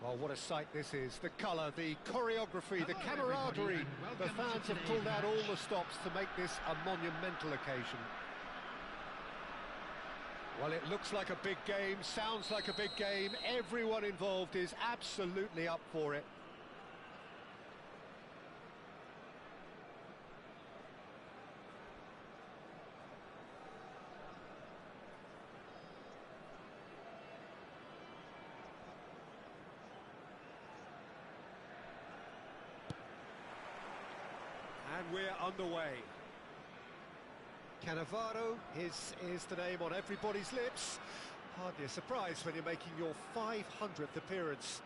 Oh, what a sight this is. The colour, the choreography, the camaraderie. The fans have pulled out all the stops to make this a monumental occasion. Well, it looks like a big game, sounds like a big game. Everyone involved is absolutely up for it. And we're underway. Cannavaro, his is the name on everybody's lips. Hardly a surprise when you're making your 500th appearance.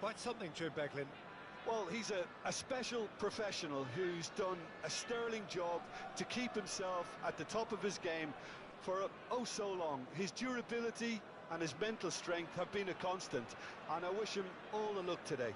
Quite something, Jim Beglin. Well, he's a special professional who's done a sterling job to keep himself at the top of his game for oh so long. His durability and his mental strength have been a constant, and I wish him all the luck today.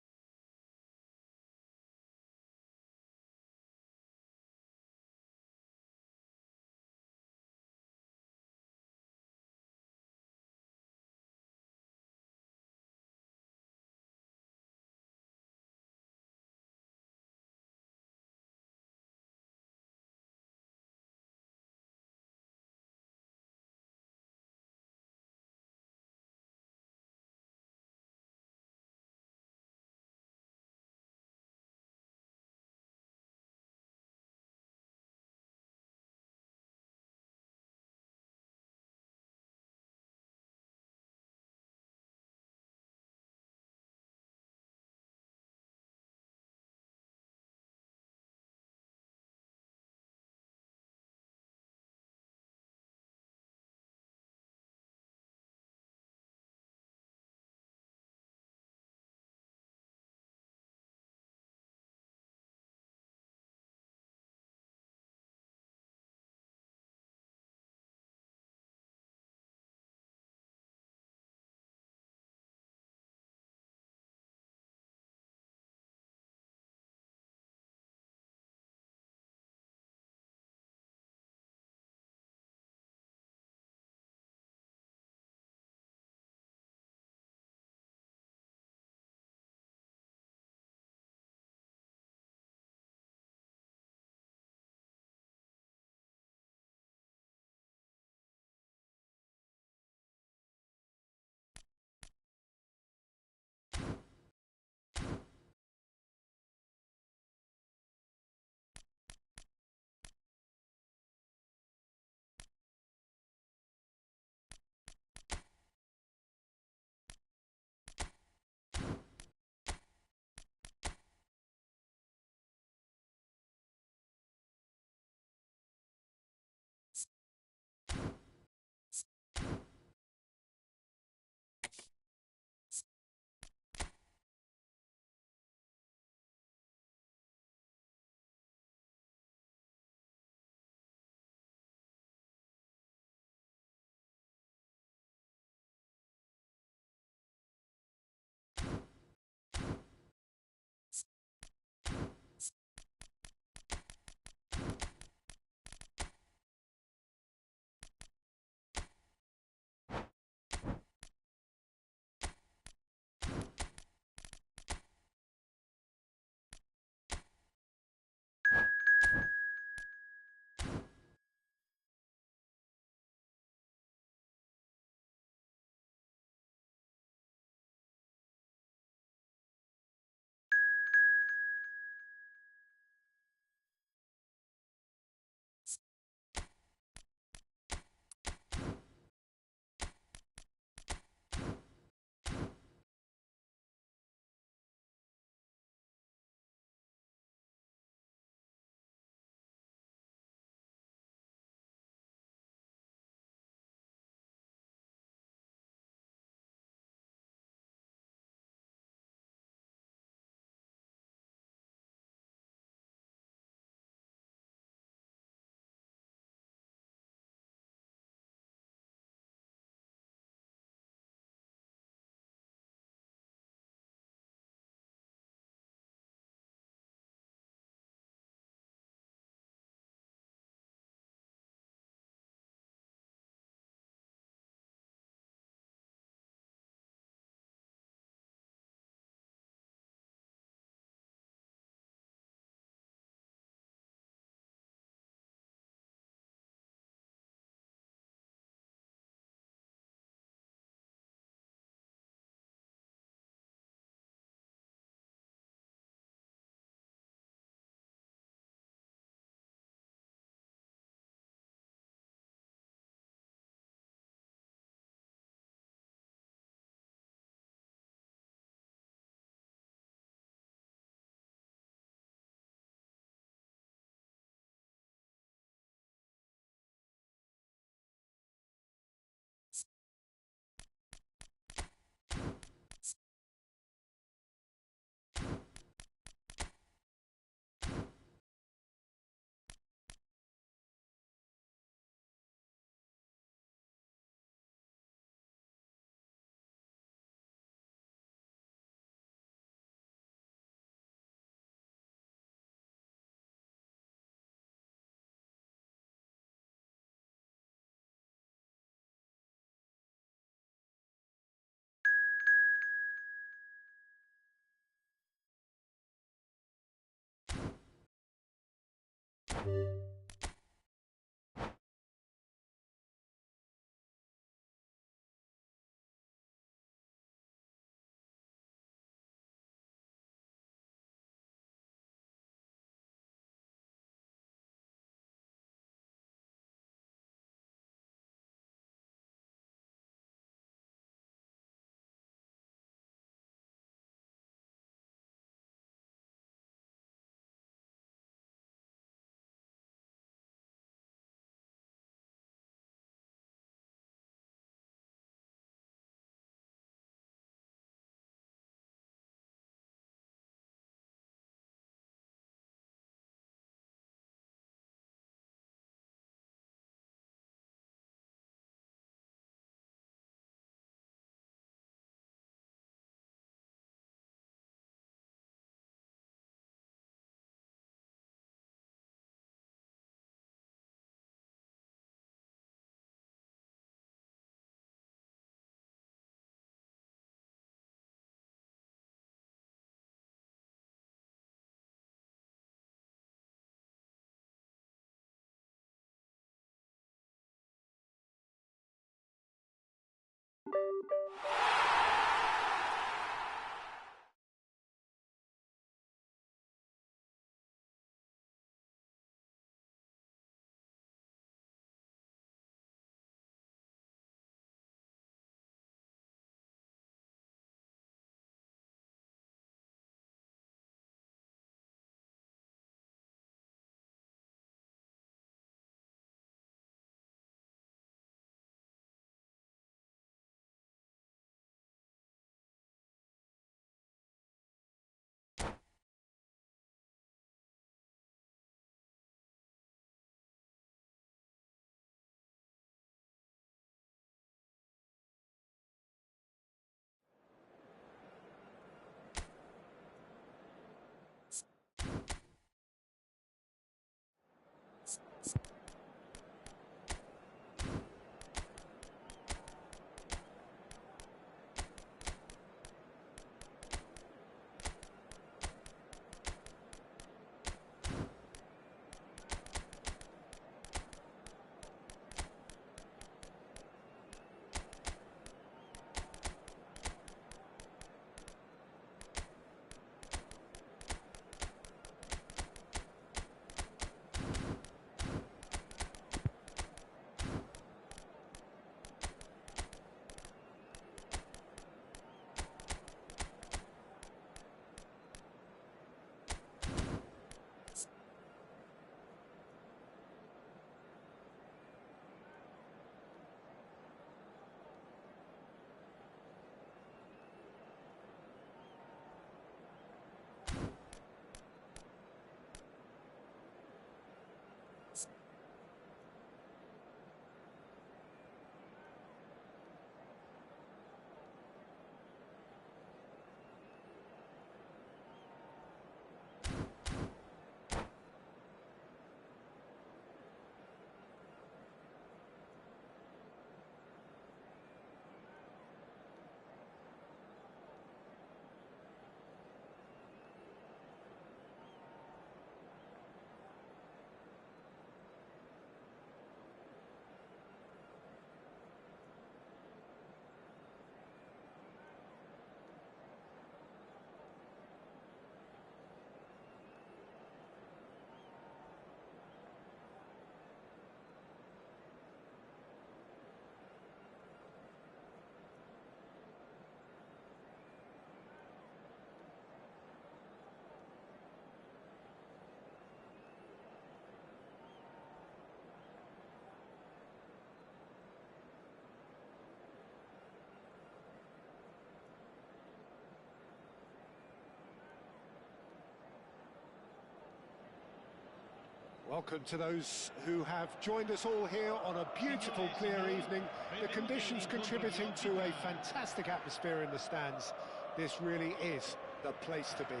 Welcome to those who have joined us all here on a beautiful, clear evening. The conditions contributing to a fantastic atmosphere in the stands. This really is the place to be.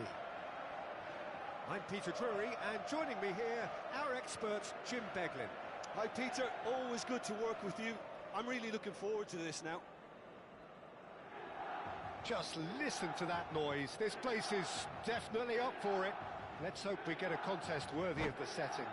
I'm Peter Drury, and joining me here, our expert, Jim Beglin. Hi Peter, always good to work with you. I'm really looking forward to this now. Just listen to that noise. This place is definitely up for it. Let's hope we get a contest worthy of the setting.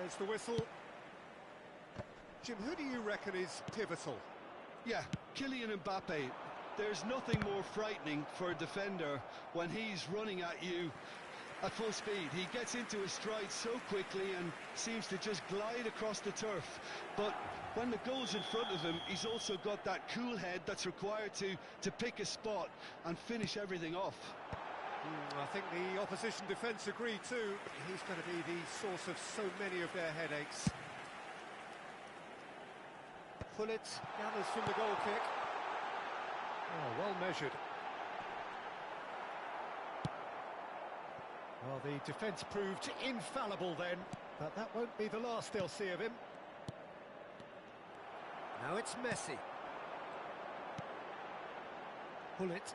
There's the whistle. Jim, who do you reckon is pivotal? Yeah, Kylian Mbappe. There's nothing more frightening for a defender when he's running at you at full speed. He gets into his stride so quickly and seems to just glide across the turf. But when the goal's in front of him, he's also got that cool head that's required to pick a spot and finish everything off. I think the opposition defence agree too. He's going to be the source of so many of their headaches. Pullet gathers from the goal kick. Oh, well measured. Well, the defence proved infallible then, but that won't be the last they'll see of him. Now it's Messi. Pullet.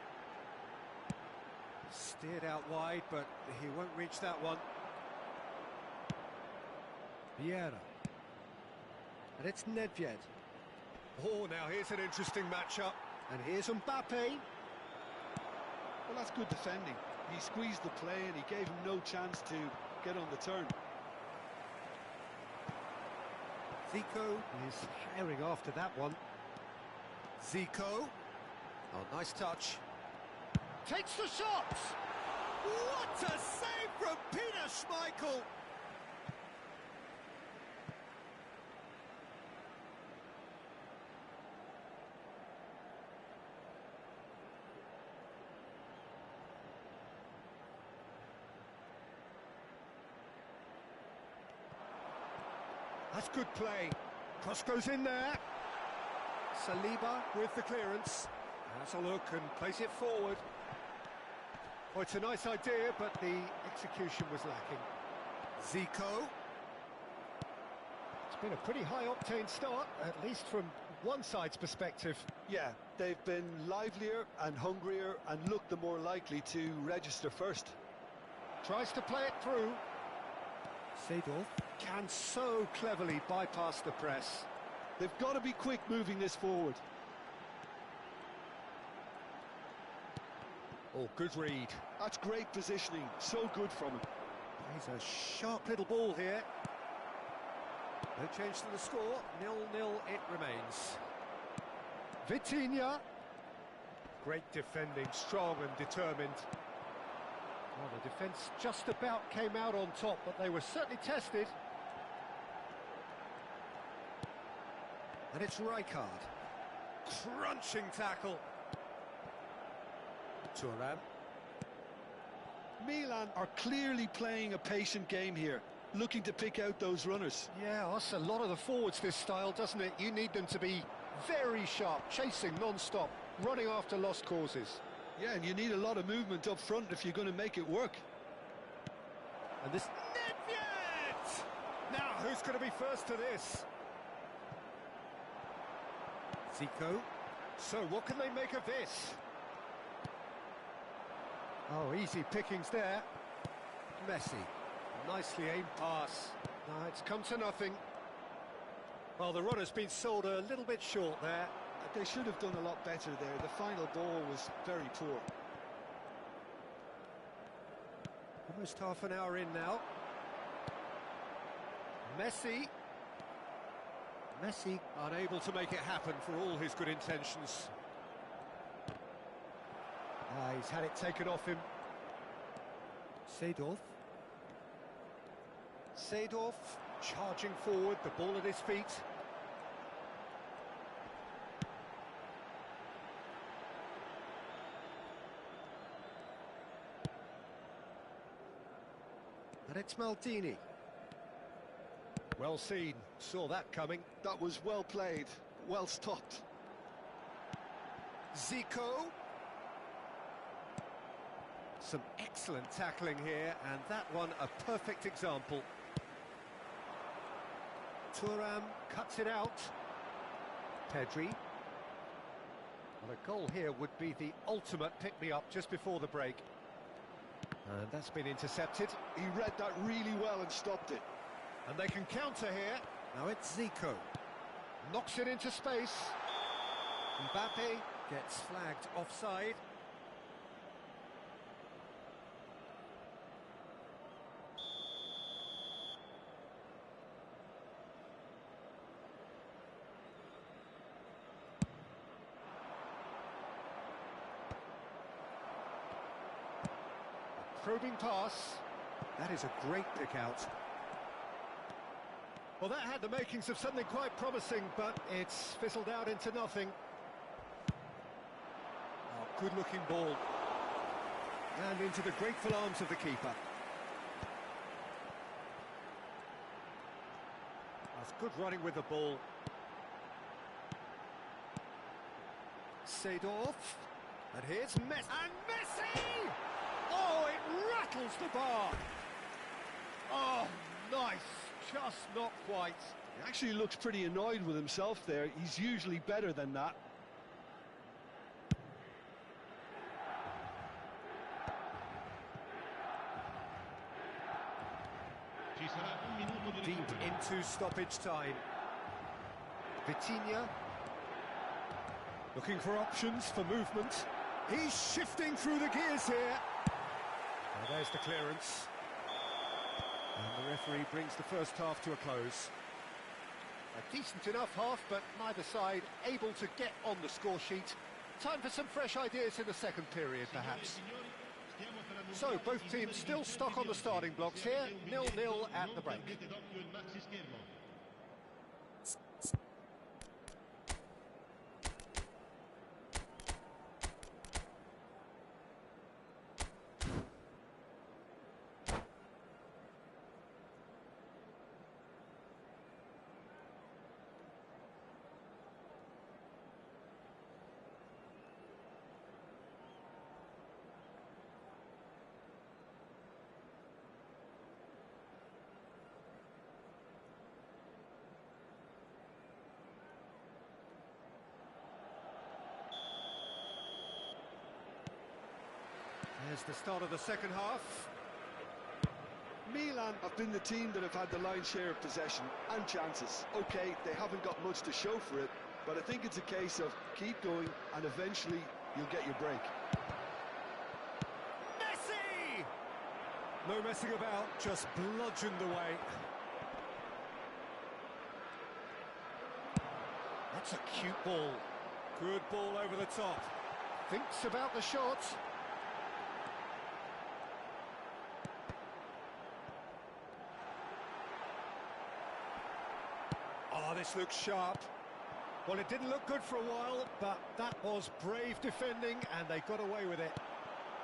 Steered out wide, but he won't reach that one. Vieira. And it's Nedved. Oh, now here's an interesting matchup. And here's Mbappe. Well, that's good defending. He squeezed the play and he gave him no chance to get on the turn. Zico is firing after that one. Zico. Oh, nice touch. Takes the shot! What a save from Peter Schmeichel! That's good play. Cross goes in there. Saliba with the clearance. Has a look and plays it forward. Oh, it's a nice idea, but the execution was lacking. Zico. It's been a pretty high-octane start, at least from one side's perspective. Yeah, they've been livelier and hungrier and looked the more likely to register first. Tries to play it through. Seedorf can so cleverly bypass the press. They've got to be quick moving this forward. Oh, good read. That's great positioning, so good from him. He's a sharp little ball here. No change to the score, 0-0 it remains. Vitinha. Great defending, strong and determined. Well, the defence just about came out on top, but they were certainly tested. And it's Rijkaard. Crunching tackle. Thuram. Milan are clearly playing a patient game here, looking to pick out those runners. Yeah, that's a lot of the forwards, this style, doesn't it? You need them to be very sharp, chasing non-stop, running after lost causes. Yeah, and you need a lot of movement up front if you're going to make it work. And this... Nedved! Now, who's going to be first to this? Zico. So, what can they make of this? Oh, easy pickings there. Messi. Nicely aimed pass. No, it's come to nothing. Well, the runner's been sold a little bit short there. They should have done a lot better there. The final ball was very poor. Almost half an hour in now. Messi. Messi unable to make it happen for all his good intentions. He's had it taken off him. Seedorf. Seedorf charging forward, the ball at his feet. And it's Maldini. Well seen, saw that coming. That was well played, well stopped. Zico. Some excellent tackling here, and that one a perfect example. Thuram cuts it out. Pedri. Well, a goal here would be the ultimate pick-me-up just before the break. And that's been intercepted. He read that really well and stopped it. And they can counter here. Now it's Zico. Knocks it into space. Mbappe gets flagged offside. probing pass. That is a great pick out. Well, that had the makings of something quite promising, but it's fizzled out into nothing. Oh, good-looking ball. And into the grateful arms of the keeper. That's good running with the ball. Seedorf. And here's Messi. And Messi! Oh, it rattles the bar. Oh, nice. Just not quite. He actually looks pretty annoyed with himself there. He's usually better than that. Deep into stoppage time. Vitinha. Looking for options for movement. He's shifting through the gears here. Well, there's the clearance. And the referee brings the first half to a close. A decent enough half, but neither side able to get on the score sheet. Time for some fresh ideas in the second period, perhaps. So, both teams still stuck on the starting blocks here, 0-0 at the break. There's the start of the second half. Milan have been the team that have had the lion's share of possession and chances. Okay, they haven't got much to show for it, but I think it's a case of keep going and eventually you'll get your break. Messi! No messing about, just bludgeoned away. That's a cute ball. Good ball over the top. Thinks about the shot. Oh, this looks sharp. Well, it didn't look good for a while, but that was brave defending, and they got away with it.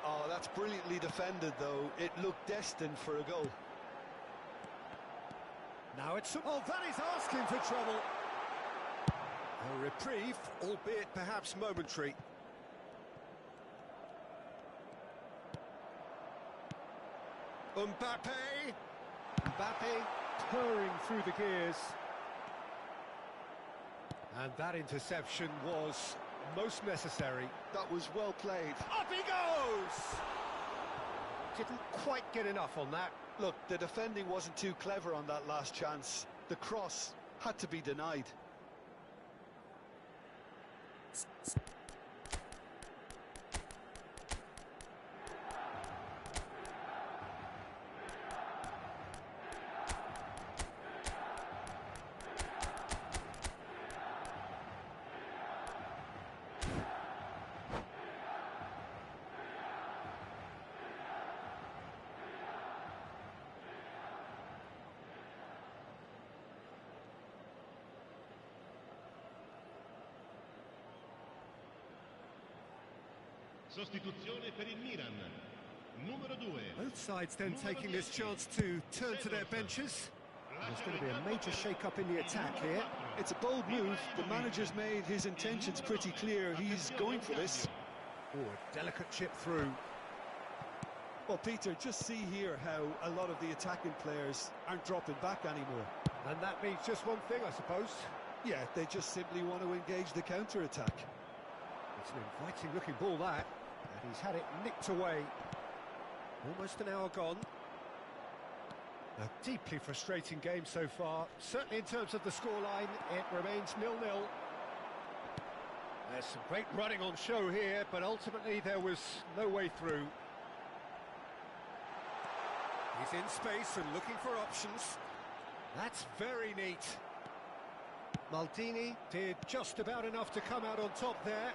Oh, that's brilliantly defended, though. It looked destined for a goal. Now it's... Oh, that is asking for trouble. A reprieve, albeit perhaps momentary. Mbappe. Mbappe purring through the gears. And that interception was most necessary. That was well played. Up he goes! Didn't quite get enough on that. Look, the defending wasn't too clever on that last chance. The cross had to be denied. Sostituzione per il Milan. Numero 2. Both sides then taking this chance to turn to their benches. There's going to be a major shake-up in the attack here. It's a bold move. The manager's made his intentions pretty clear. He's going for this. Oh, a delicate chip through. Well, Peter, just see here how a lot of the attacking players aren't dropping back anymore. And that means just one thing, I suppose. Yeah, they just simply want to engage the counter-attack. It's an inviting-looking ball, that. And he's had it nicked away. Almost an hour gone. A deeply frustrating game so far. Certainly in terms of the scoreline, it remains 0-0. There's some great running on show here, but ultimately there was no way through. He's in space and looking for options. That's very neat. Maldini did just about enough to come out on top there.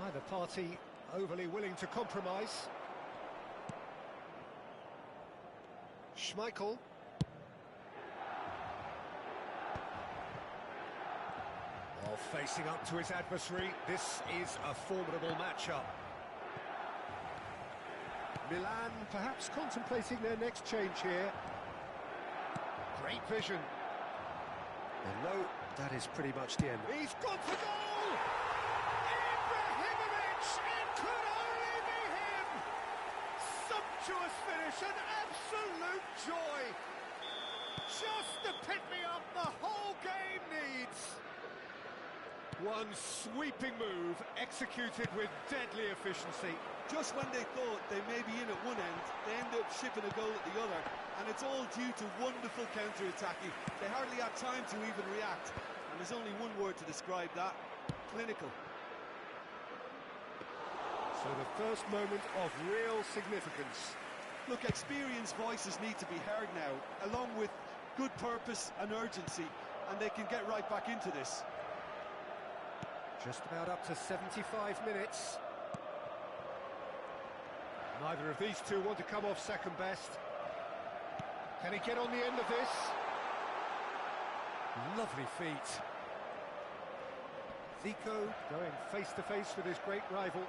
Neither party overly willing to compromise. Schmeichel. Well, facing up to his adversary, this is a formidable matchup. Milan perhaps contemplating their next change here. Great vision. And no, that is pretty much the end. He's gone for goal! Ibrahimovic! It could only be him! Sumptuous finish, an absolute joy! Just the pick-me-up the whole game needs! One sweeping move, executed with deadly efficiency. Just when they thought they may be in at one end, they end up shipping a goal at the other, and it's all due to wonderful counter-attacking. They hardly had time to even react, and there's only one word to describe that: clinical. So the first moment of real significance. Look, experienced voices need to be heard now, along with good purpose and urgency, and they can get right back into this. Just about up to 75 minutes. Neither of these two want to come off second best. Can he get on the end of this? Lovely feet. Zico going face-to-face with his great rival.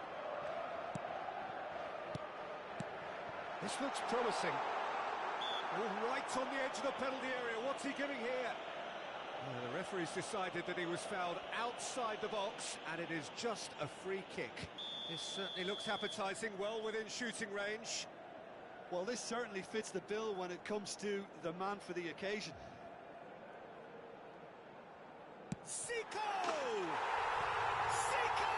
This looks promising. All right on the edge of the penalty area. What's he giving here? The referee's decided that he was fouled outside the box, and it is just a free kick. This certainly looks appetising, well within shooting range. Well, this certainly fits the bill when it comes to the man for the occasion. Zico! Zico!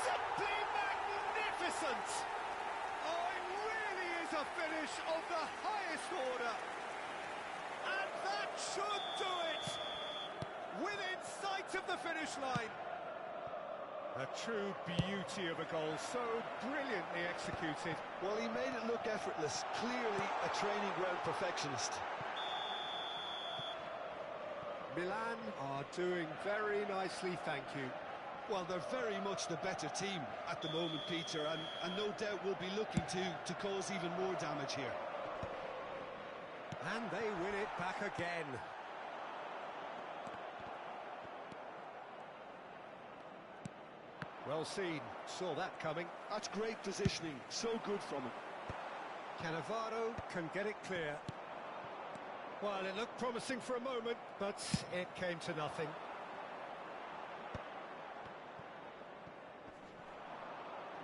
Simply magnificent! Oh, it really is a finish of the highest order. And that should do it! Within sight of the finish line. A true beauty of a goal, so brilliantly executed. Well, he made it look effortless, clearly a training ground perfectionist. Milan are doing very nicely, thank you. Well, they're very much the better team at the moment, Peter, and no doubt will be looking to cause even more damage here. And they win it back again. Well seen, saw that coming. That's great positioning, so good from him. Cannavaro can get it clear. Well, it looked promising for a moment, but it came to nothing.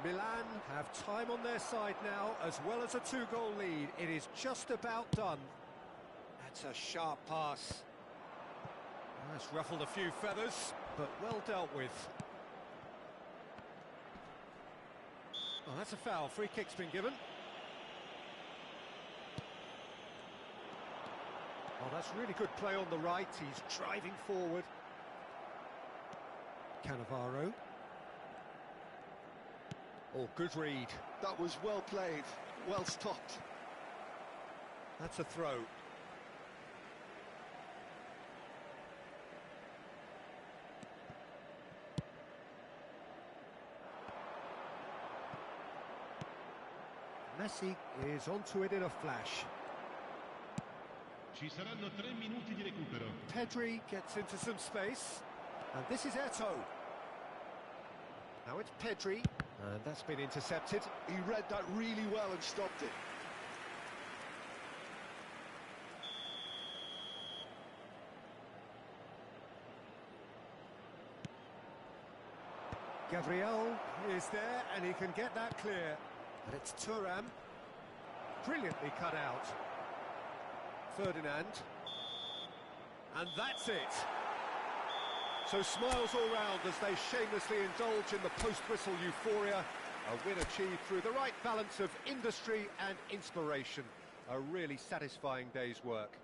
Milan have time on their side now, as well as a two-goal lead. It is just about done. That's a sharp pass. That's ruffled a few feathers, but well dealt with. Oh, that's a foul. Free kick's been given. Oh, that's really good play on the right. He's driving forward. Cannavaro. Oh, good read. That was well played, well stopped. That's a throw. Messi is onto it in a flash. Ci saranno 3 minuti di recupero. Pedri gets into some space, and this is Eto'o. Now it's Pedri, and that's been intercepted. He read that really well and stopped it. Gabriel is there, and he can get that clear. But it's Thuram, brilliantly cut out. Ferdinand, and that's it. So smiles all round as they shamelessly indulge in the post-whistle euphoria. A win achieved through the right balance of industry and inspiration. A really satisfying day's work.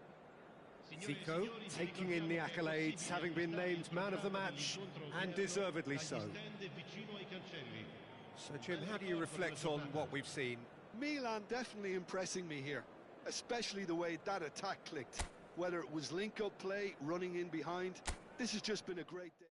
Zico taking in the accolades, having been named man of the match, and deservedly so. So, Jim, how do you reflect on what we've seen? Milan definitely impressing me here, especially the way that attack clicked. Whether it was link-up play, running in behind, this has just been a great day.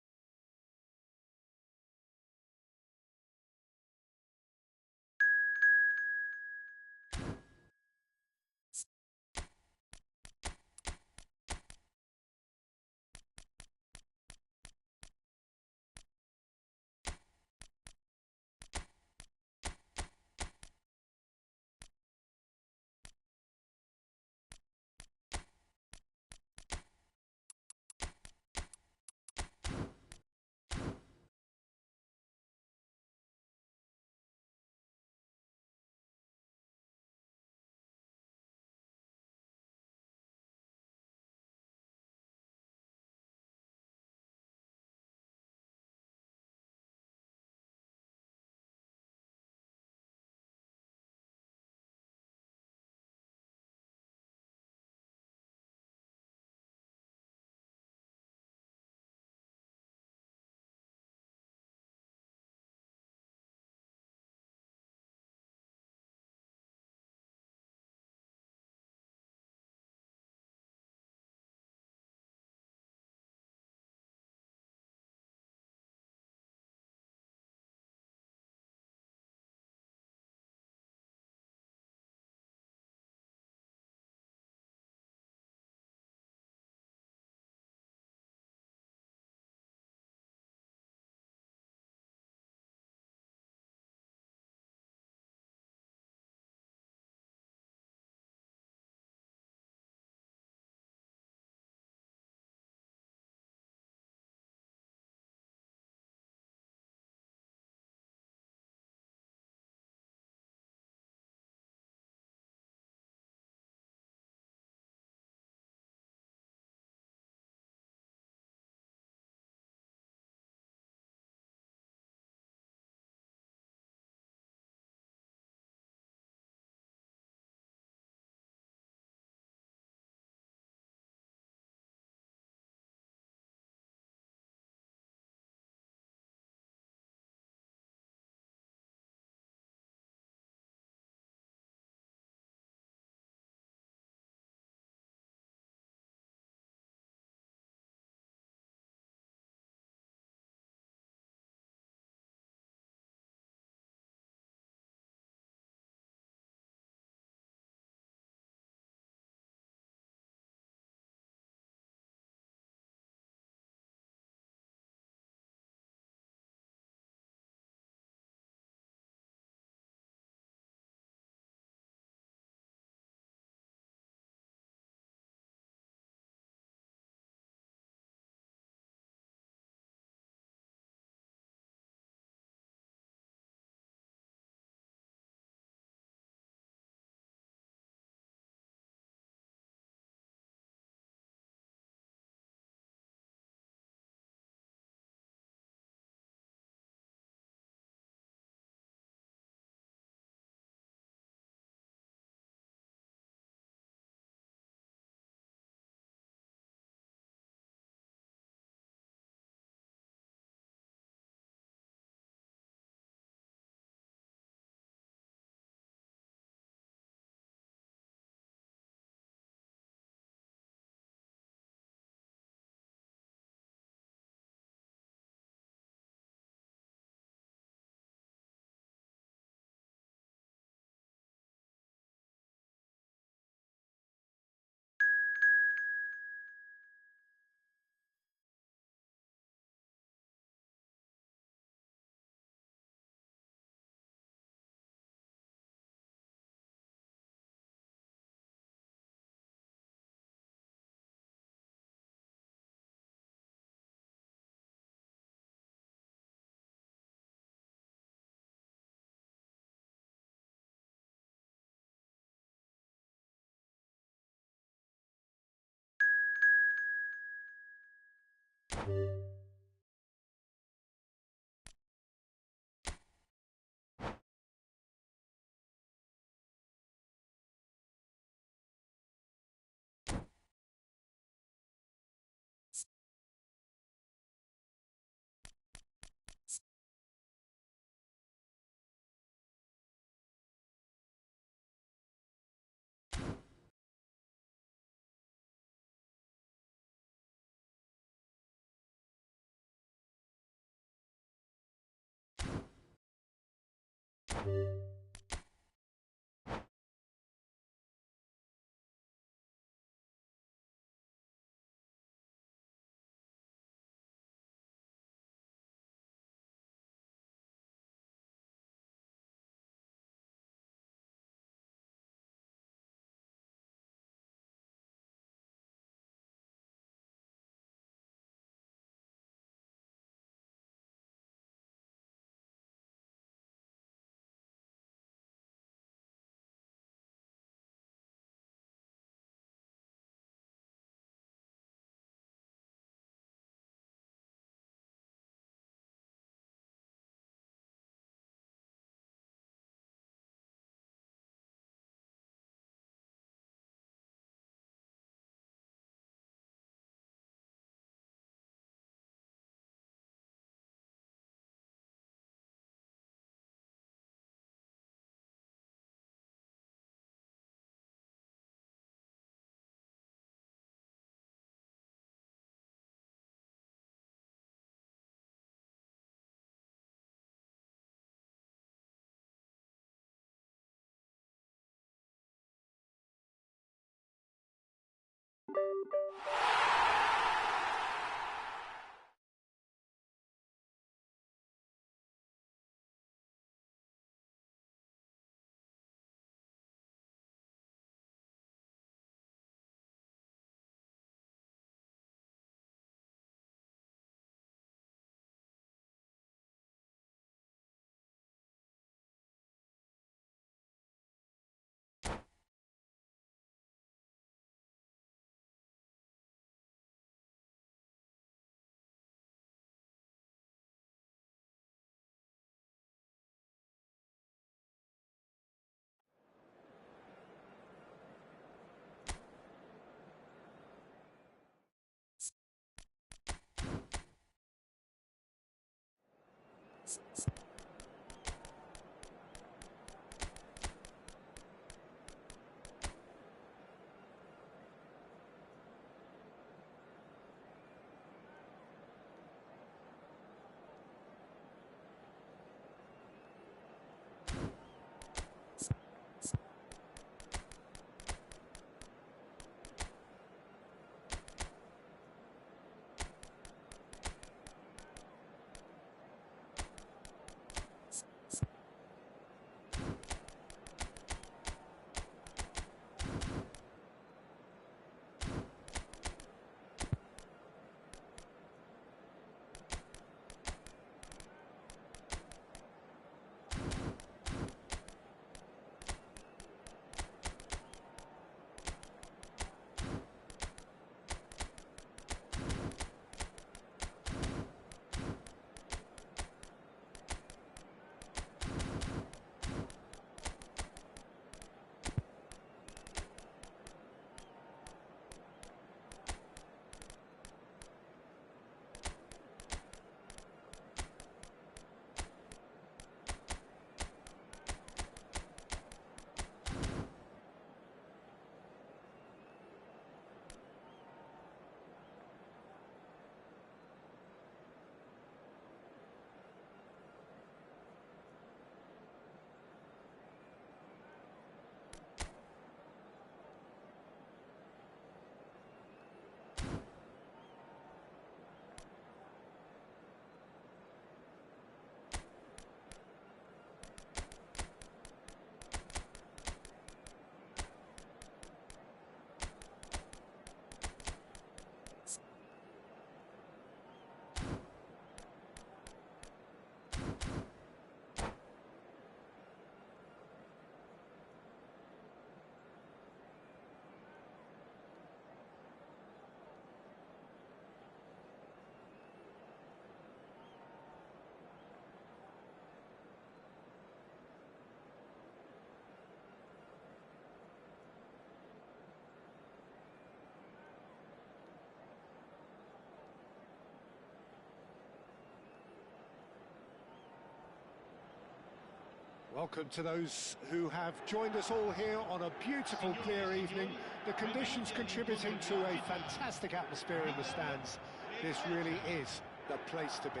Welcome to those who have joined us all here on a beautiful, clear evening. The conditions contributing to a fantastic atmosphere in the stands. This really is the place to be.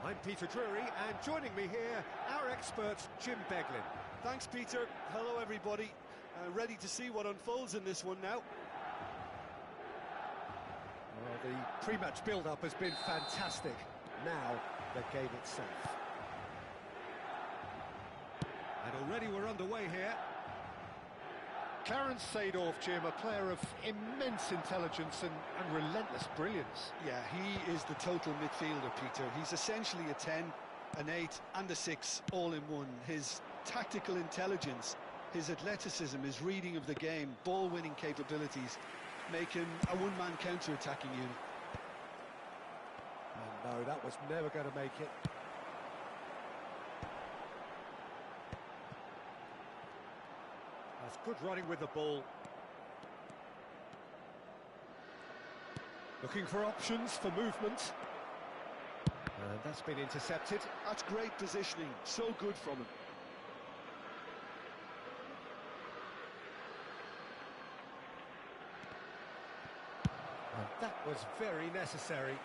I'm Peter Drury, and joining me here, our expert, Jim Beglin. Thanks, Peter. Hello, everybody. Ready to see what unfolds in this one now. Well, the pre-match build-up has been fantastic. Now, the game itself. And already we're underway here. Clarence Seedorf, Jim, a player of immense intelligence and relentless brilliance. Yeah, he is the total midfielder, Peter. He's essentially a 10, an 8 and a 6 all in one. His tactical intelligence, his athleticism, his reading of the game, ball-winning capabilities make him a one-man counter-attacking unit. And no, that was never going to make it. That's good running with the ball. Looking for options for movement. And that's been intercepted. That's great positioning, so good from him. And that was very necessary.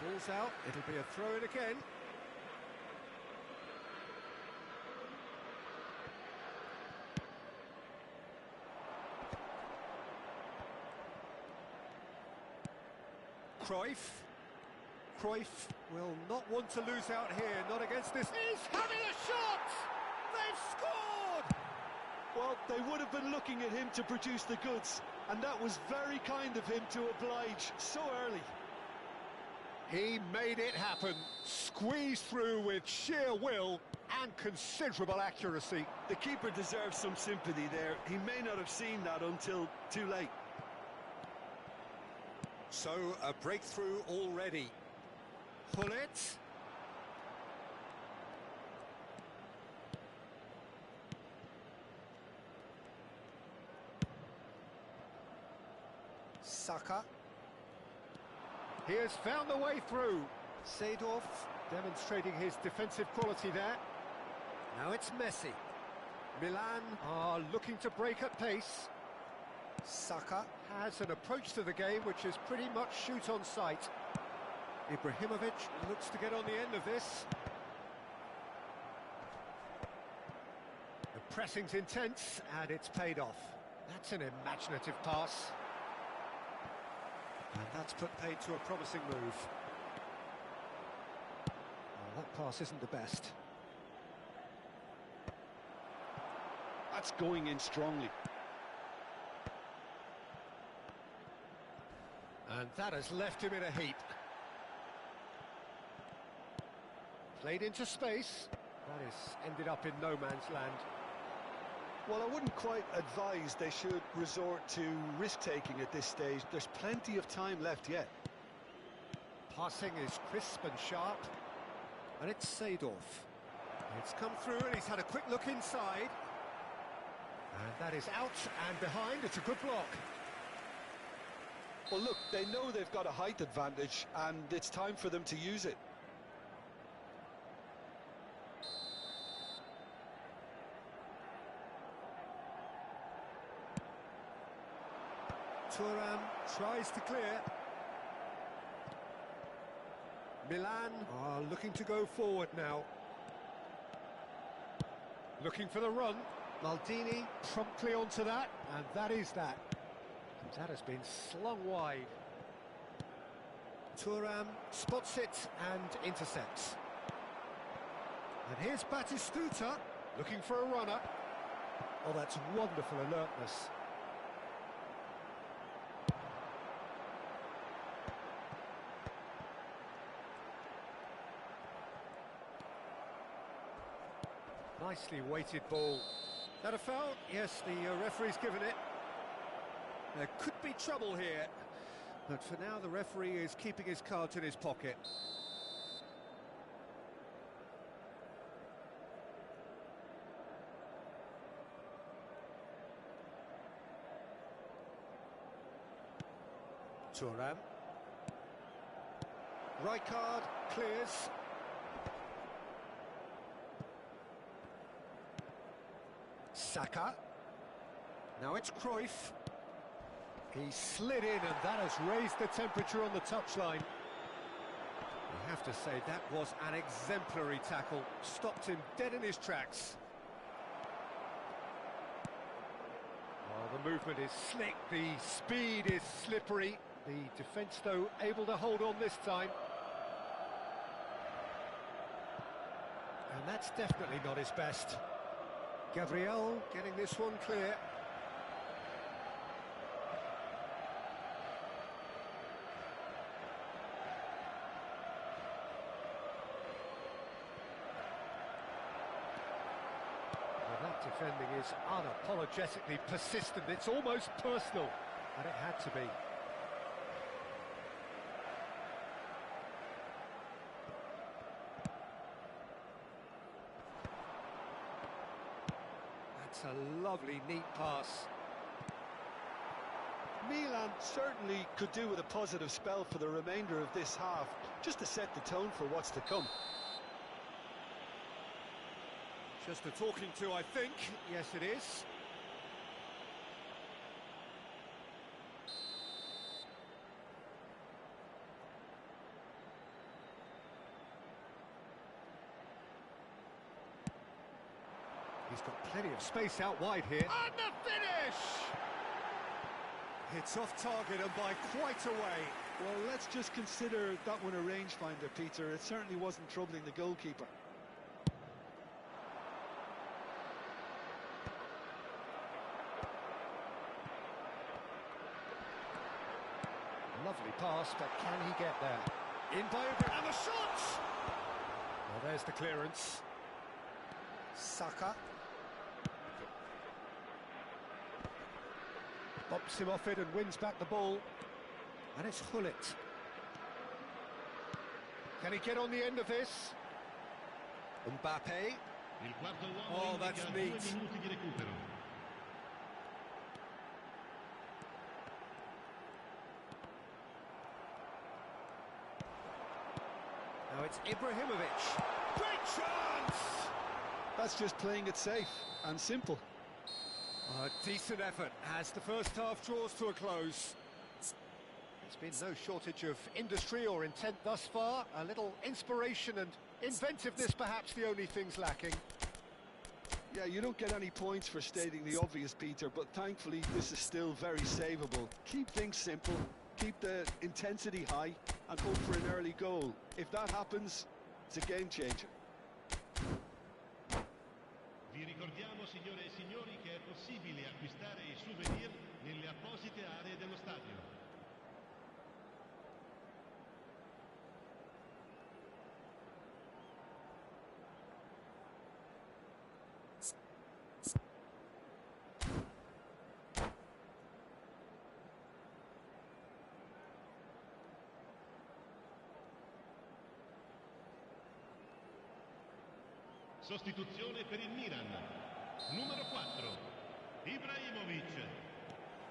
Ball's out, it'll be a throw-in again. Cruyff will not want to lose out here, not against this. He's having a shot! They've scored! Well, they would have been looking at him to produce the goods, and that was very kind of him to oblige so early. He made it happen, squeezed through with sheer will and considerable accuracy. The keeper deserves some sympathy there. He may not have seen that until too late. So, a breakthrough already. Pull it. Saka. He has found the way through. Seedorf demonstrating his defensive quality there. Now it's Messi. Milan are looking to break at pace. Saka Has an approach to the game which is pretty much shoot on sight. Ibrahimovic looks to get on the end of this. The pressing's intense and it's paid off. That's an imaginative pass. And that's put paid to a promising move. Well, that pass isn't the best. That's going in strongly. And that has left him in a heap. Played into space. That has ended up in no man's land. Well, I wouldn't quite advise they should resort to risk-taking at this stage. There's plenty of time left yet. Passing is crisp and sharp. And it's Seedorf. It's come through and he's had a quick look inside. And that is out and behind. It's a good block. Well, look, they know they've got a height advantage, and it's time for them to use it. Thuram tries to clear. Milan are looking to go forward now. Looking for the run. Maldini promptly onto that, and that is that. That has been slung wide. Thuram spots it and intercepts. And here's Batistuta looking for a runner. Oh, that's wonderful alertness. Nicely weighted ball. That a foul? Yes, the referee's given it. There could be trouble here, but for now the referee is keeping his cards in his pocket. Thuram. Rijkaard clears. Saka. Now it's Cruyff. He slid in, and that has raised the temperature on the touchline. I have to say, that was an exemplary tackle. Stopped him dead in his tracks. Well, the movement is slick, the speed is slippery. The defence, though, able to hold on this time. And that's definitely not his best. Gabriel getting this one clear. That defending is unapologetically persistent. It's almost personal, and it had to be. That's a lovely, neat pass. Milan certainly could do with a positive spell for the remainder of this half, just to set the tone for what's to come. Just a talking to, I think. Yes, it is. He's got plenty of space out wide here. And the finish! It's off target and by quite a way. Well, let's just consider that one a rangefinder, Peter. It certainly wasn't troubling the goalkeeper. Lovely pass, but can he get there? In by Ibrahimovic, and the shot! Well, there's the clearance. Saka. Bops him off it and wins back the ball. And it's Hullet. Can he get on the end of this? Mbappe. Il quarto uomo Oh, that's indica neat. 2 minuti di recupero. Now it's Ibrahimovic. Great chance! That's just playing it safe and simple. A decent effort as the first half draws to a close. There's been no shortage of industry or intent thus far. A little inspiration and inventiveness, perhaps the only things lacking. Yeah, you don't get any points for stating the obvious, Peter, but thankfully this is still very savable. Keep things simple, keep the intensity high, and hope for an early goal. If that happens, it's a game changer. Vi ricordiamo, signore e signori, che è possibile acquistare i souvenir nelle apposite aree dello stadio. Sostituzione per il Milan. Numero 4. Ibrahimovic.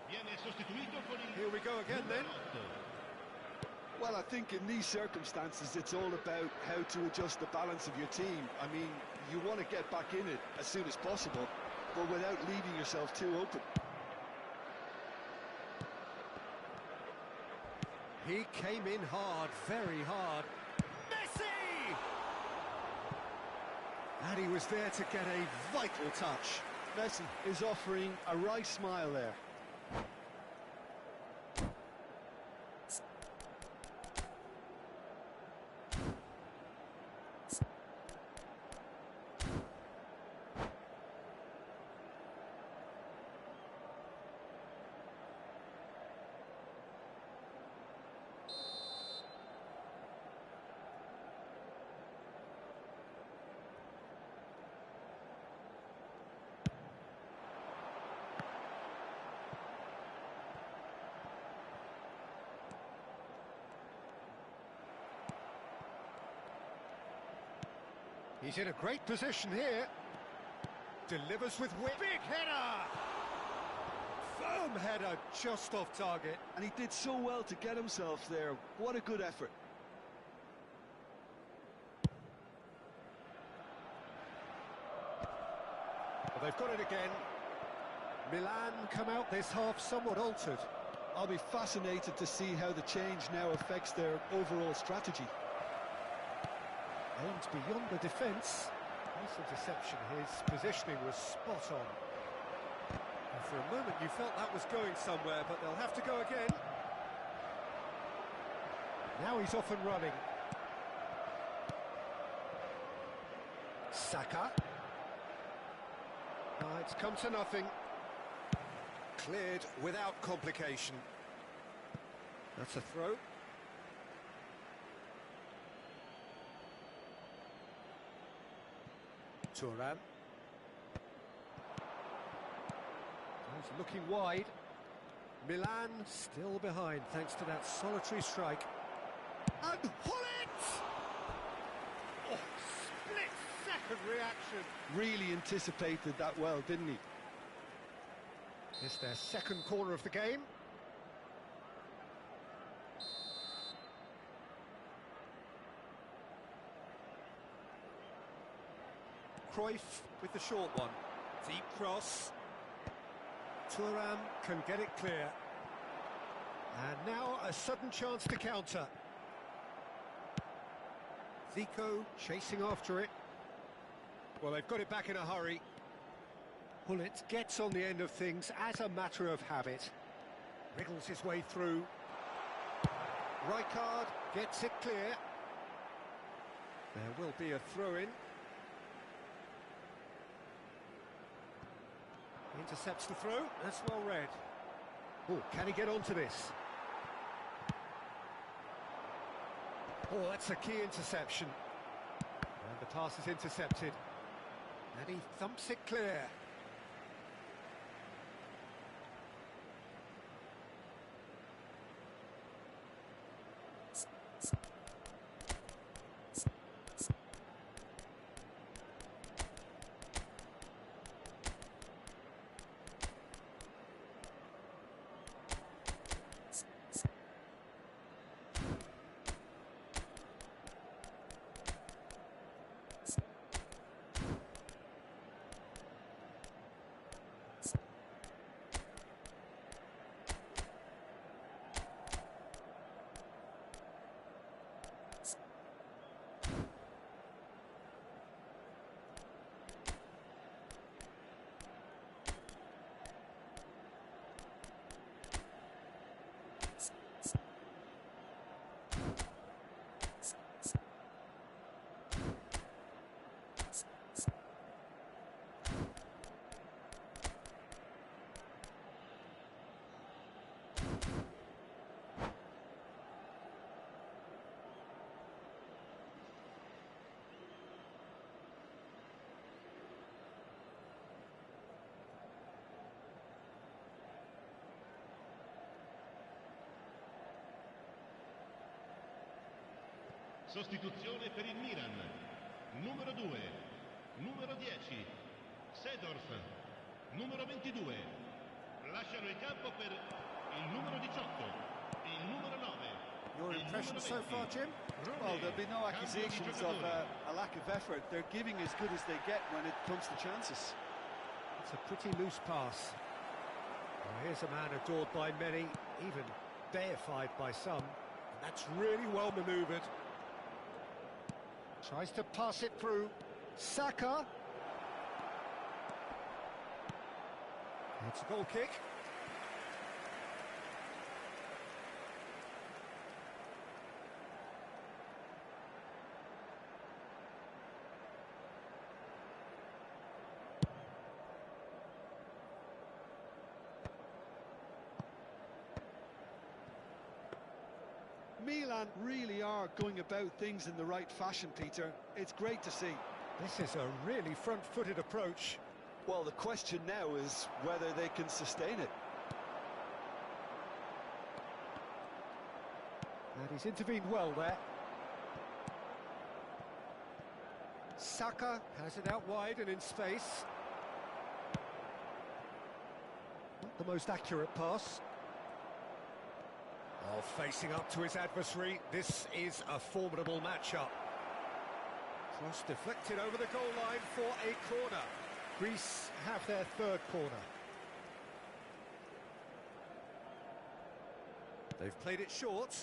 Viene sostituito con il Here we go again then. numero 8. Well, I think in these circumstances it's all about how to adjust the balance of your team. I mean, you want to get back in it as soon as possible, but without leaving yourself too open. He came in hard, very hard. Messi! And he was there to get a vital touch. Messi is offering a wry smile there. He's in a great position here. Delivers with wit. Big header! Firm header, just off target. And he did so well to get himself there. What a good effort. Well, they've got it again. Milan come out this half somewhat altered. I'll be fascinated to see how the change now affects their overall strategy. Aimed beyond the defence. Nice interception. His positioning was spot on. And for a moment you felt that was going somewhere, but they'll have to go again. Now he's off and running. Saka. It's come to nothing. Cleared without complication. That's a throw. Thuram. He's looking wide. Milan still behind thanks to that solitary strike. And Hullet! Oh, split-second reaction. Really anticipated that well, didn't he? It's their second corner of the game. Cruyff with the short one. Deep cross. Thuram can get it clear. And now a sudden chance to counter. Zico chasing after it. Well, they've got it back in a hurry. Hullet gets on the end of things as a matter of habit. Wriggles his way through. Rijkaard gets it clear. There will be a throw-in. Intercepts the throw. That's well read. Oh, can he get onto this? Oh, that's a key interception. And the pass is intercepted. And he thumps it clear. Sostituzione per il Milan. Numero 2, numero 10, Seedorf, numero 22. Lasciano il campo per il numero 18, il numero 9. Your impression so far, Jim? Well, there'll be no accusations of a lack of effort. They're giving as good as they get when it comes to chances. It's a pretty loose pass. Well, here's a man adored by many, even deified by some. And that's really well manoeuvred. Tries to pass it through. Saka. It's a goal kick. Milan really are going about things in the right fashion, Peter. It's great to see. This is a really front-footed approach. Well, the question now is whether they can sustain it. And he's intervened well there. Saka has it out wide and in space. Not the most accurate pass. Oh, facing up to his adversary, this is a formidable matchup. Cross deflected over the goal line for a corner. Greece have their third corner. They've played it short.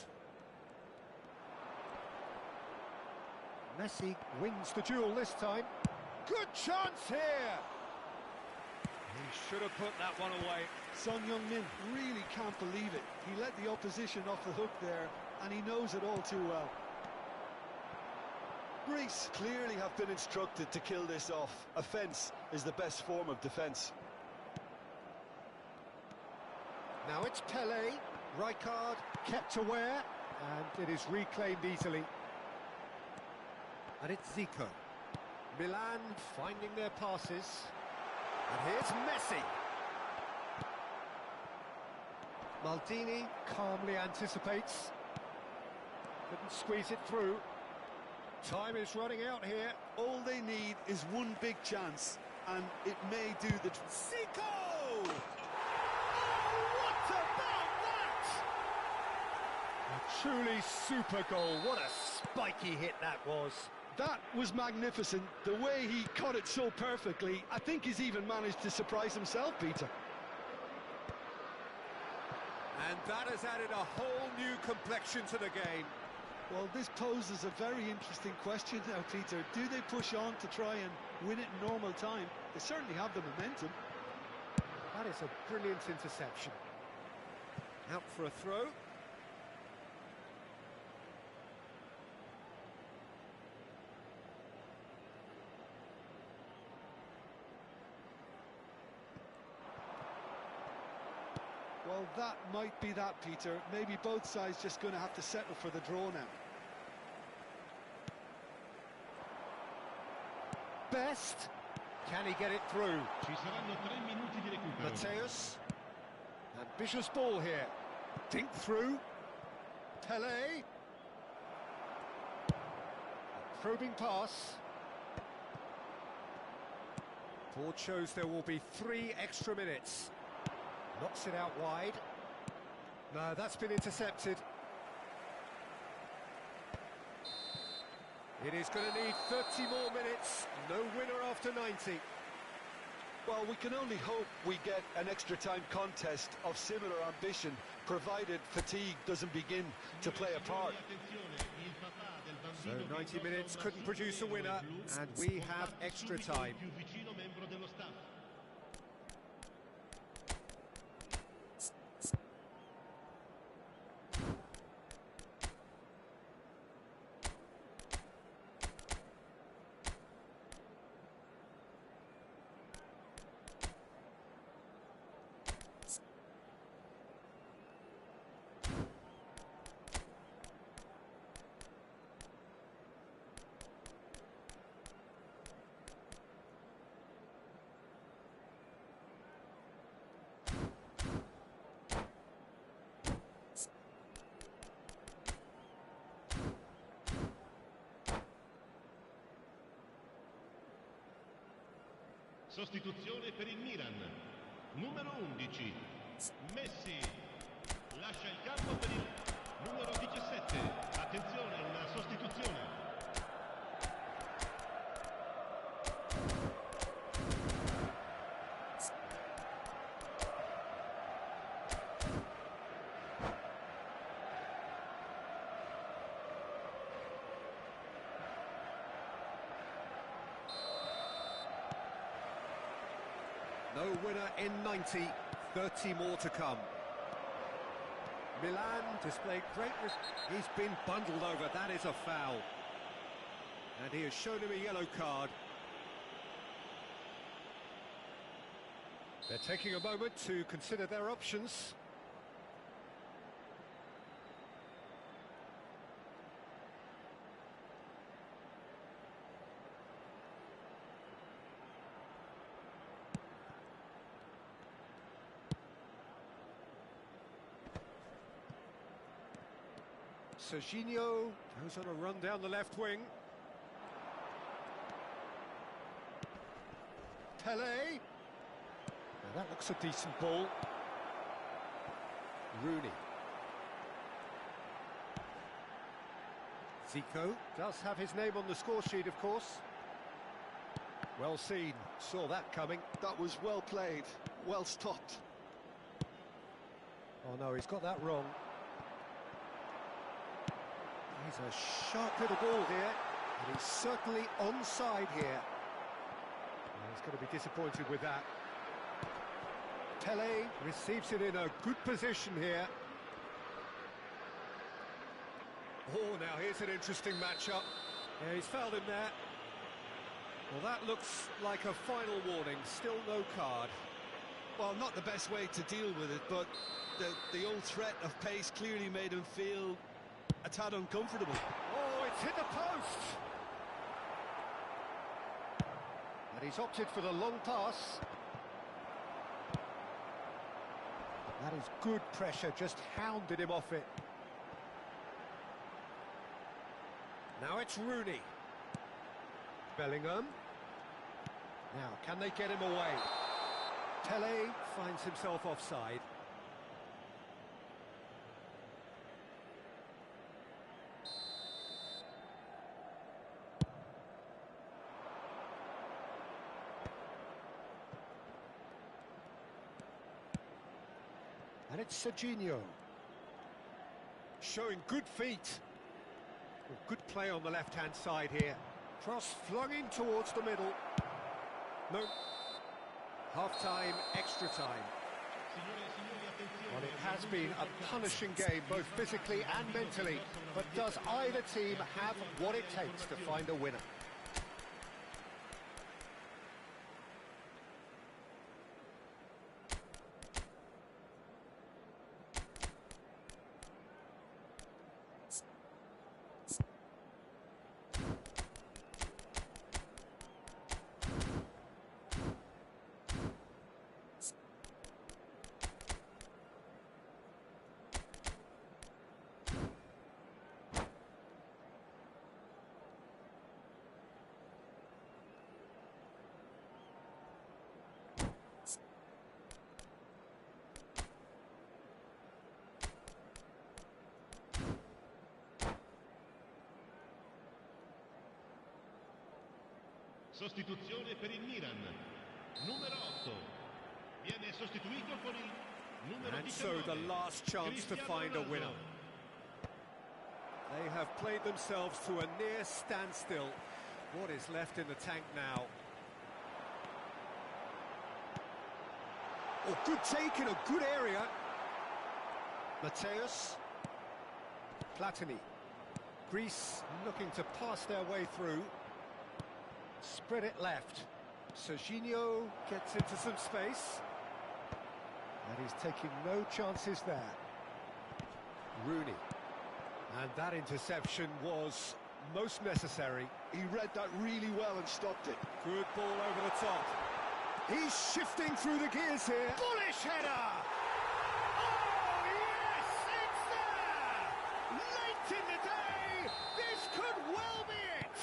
Messi wins the duel this time. Good chance here! He should have put that one away. Son Heung-min really can't believe it. He let the opposition off the hook there, and he knows it all too well. Greece clearly have been instructed to kill this off. Offence is the best form of defence. Now it's Pele. Rijkaard kept aware, and it is reclaimed easily. And it's Zico. Milan finding their passes. And here's Messi. Maldini calmly anticipates. Couldn't squeeze it through. Time is running out here. All they need is one big chance, and it may do the... Zico! Oh, what about that? A truly super goal. What a spiky hit that was. That was magnificent. The way he caught it so perfectly, I think he's even managed to surprise himself, Peter. And that has added a whole new complexion to the game. Well, this poses a very interesting question now, Peter. Do they push on to try and win it in normal time? They certainly have the momentum. That is a brilliant interception. Out for a throw. Well, that might be that, Peter. Maybe both sides just going to have to settle for the draw now. Best. Can he get it through? Ci saranno 3 minuti di recupero. Mateus. Ambitious ball here. Dink through. Pele. A probing pass. Board shows there will be 3 extra minutes. Knocks it out wide. No, that's been intercepted. It is going to need 30 more minutes. No winner after 90. Well, we can only hope we get an extra time contest of similar ambition, provided fatigue doesn't begin to play a part. So 90 minutes couldn't produce a winner, and we have extra time. Sostituzione per il Milan. Numero 11. Messi. Lascia il campo per il numero 17. Attenzione, una sostituzione. No winner in 90, 30 more to come. Milan displayed great risk. He's been bundled over, that is a foul. And he has shown him a yellow card. They're taking a moment to consider their options. Serginho goes on a run down the left wing. Pele. Now that looks a decent ball. Rooney. Zico does have his name on the score sheet, of course. Well seen. Saw that coming. That was well played, well stopped. Oh no, he's got that wrong. He's a sharp little ball here, and he's certainly onside here. He's going to be disappointed with that. Pele receives it in a good position here. Oh, now here's an interesting matchup. Yeah, he's fouled him there. Well, that looks like a final warning. Still no card. Well, not the best way to deal with it, but the old threat of pace clearly made him feel a tad uncomfortable. Oh, it's hit the post! And he's opted for the long pass. That is good pressure, just hounded him off it. Now it's Rooney. Bellingham. Now, can they get him away? Pele finds himself offside. And it's Serginho. Showing good feet. Well, good play on the left-hand side here. Cross flung in towards the middle. No. Half-time, extra time. Well, it has been a punishing game, both physically and mentally. But does either team have what it takes to find a winner? Sostituzione per il Milan. Numero 8. Viene sostituito con il numero 19. And so the last chance to find a winner. They have played themselves to a near standstill. What is left in the tank now? Oh, good take in a good area. Mateus. Platini. Greece looking to pass their way through. Spread it left. Serginho gets into some space. And he's taking no chances there. Rooney. And that interception was most necessary. He read that really well and stopped it. Good ball over the top. He's shifting through the gears here. Bullish header! Oh, yes! It's there! Late in the day! This could well be it!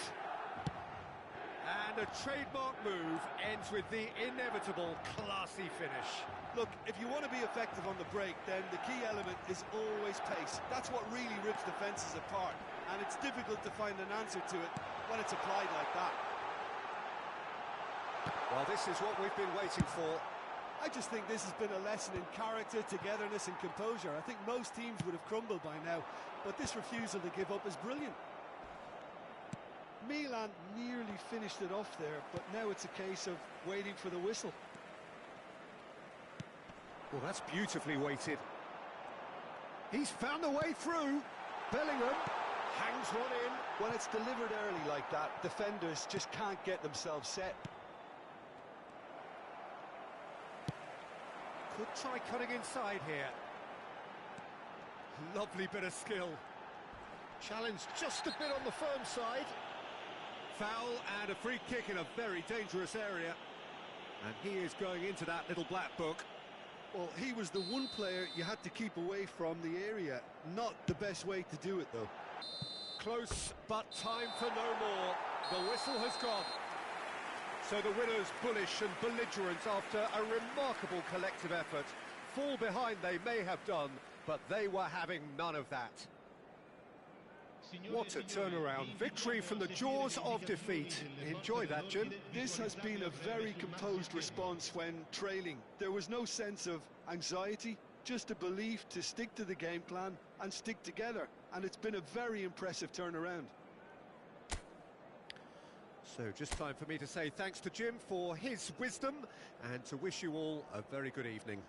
And a trademark move ends with the inevitable classy finish. Look, if you want to be effective on the break, then the key element is always pace. That's what really rips defences apart, and it's difficult to find an answer to it when it's applied like that. Well, this is what we've been waiting for. I just think this has been a lesson in character, togetherness and composure. I think most teams would have crumbled by now, but this refusal to give up is brilliant. Milan nearly finished it off there, but now it's a case of waiting for the whistle. Well, that's beautifully weighted. He's found a way through. Bellingham hangs one in. When it's delivered early like that, defenders just can't get themselves set. Could try cutting inside here. Lovely bit of skill. Challenge just a bit on the firm side. Foul and a free kick in a very dangerous area. And he is going into that little black book. Well, he was the one player you had to keep away from the area. Not the best way to do it, though. Close, but time for no more. The whistle has gone. So the winners, bullish and belligerent after a remarkable collective effort. Fall behind they may have done, but they were having none of that. What a turnaround. Victory from the jaws of defeat. Enjoy that, Jim. This has been a very composed response when trailing. There was no sense of anxiety, just a belief to stick to the game plan and stick together. And it's been a very impressive turnaround. So just time for me to say thanks to Jim for his wisdom and to wish you all a very good evening.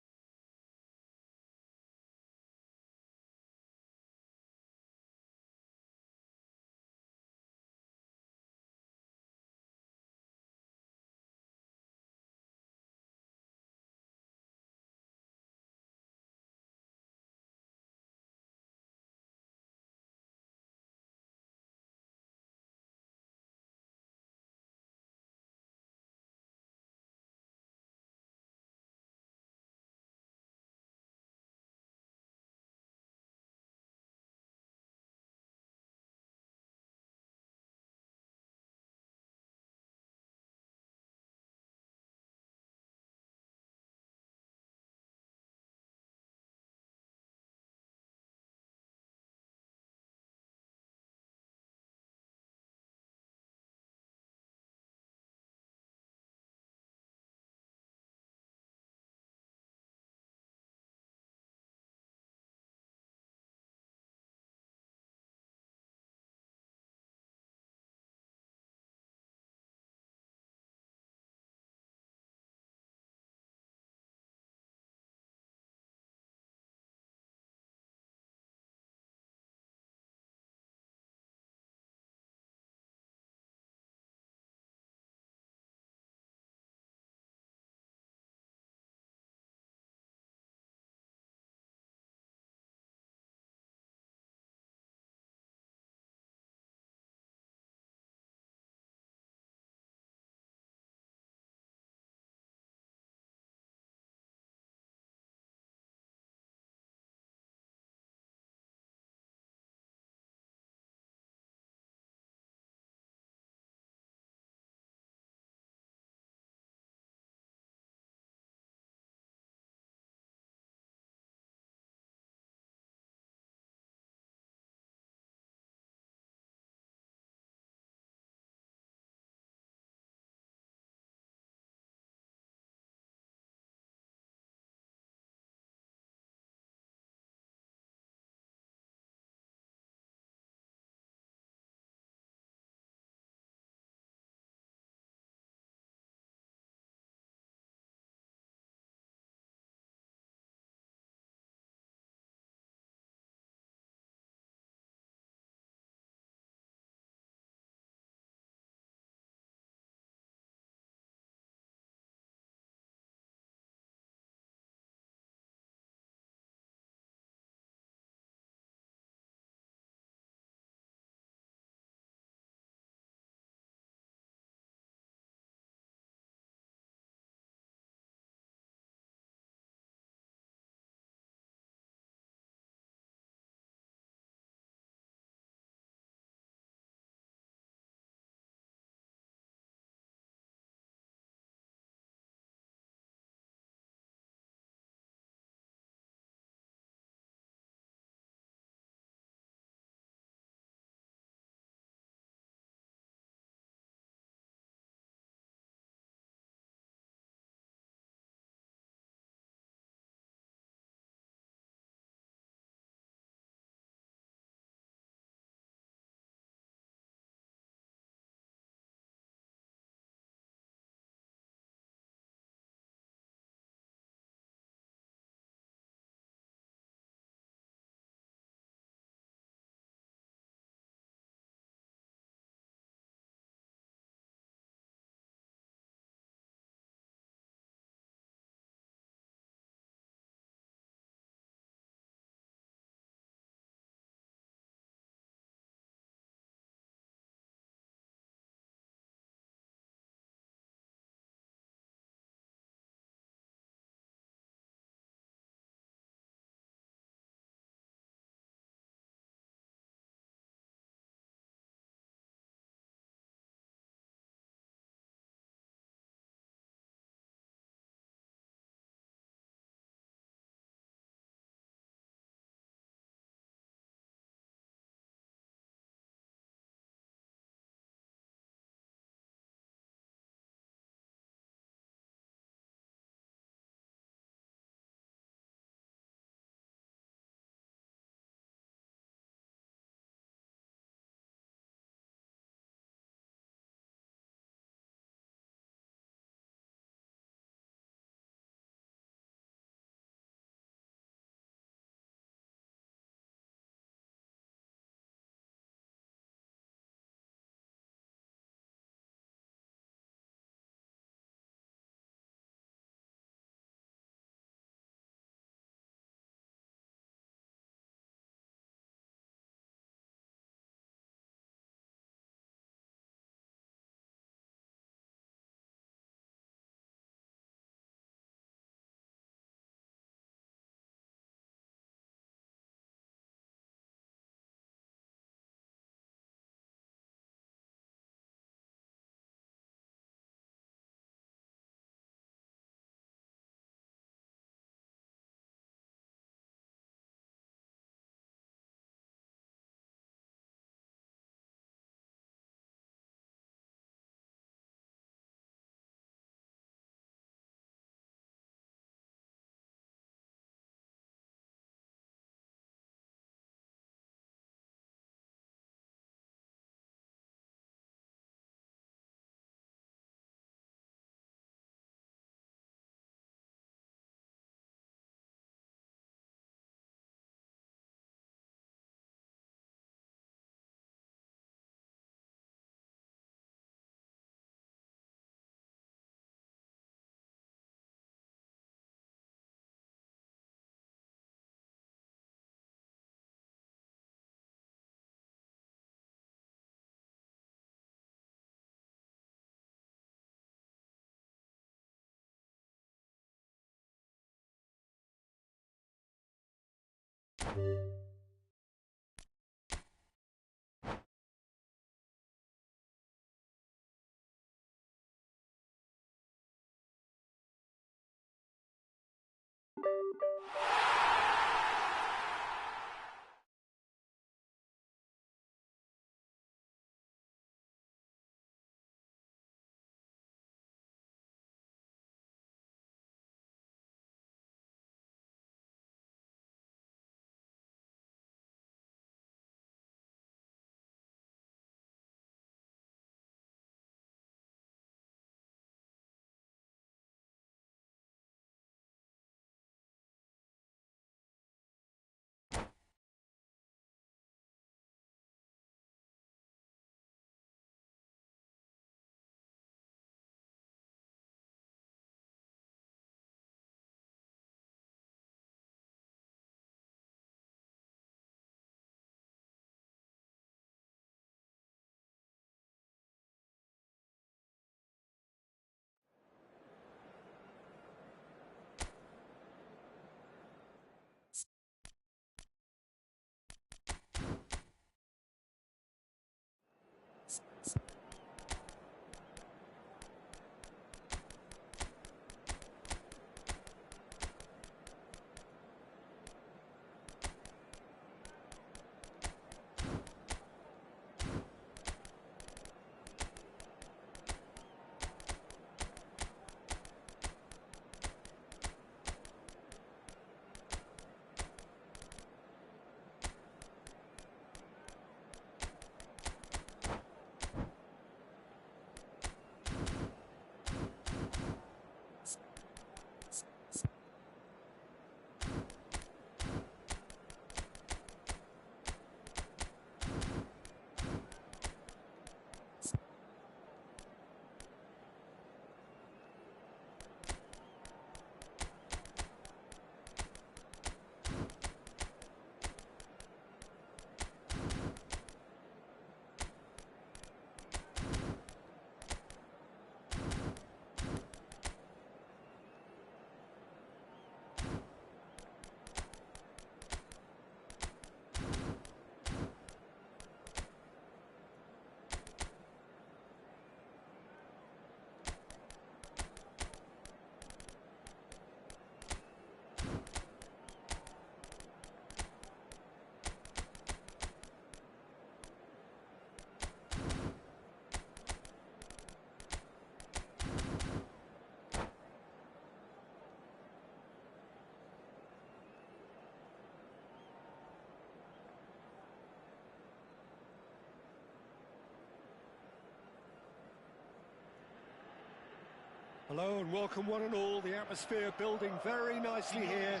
Hello and welcome one and all. The atmosphere building very nicely here.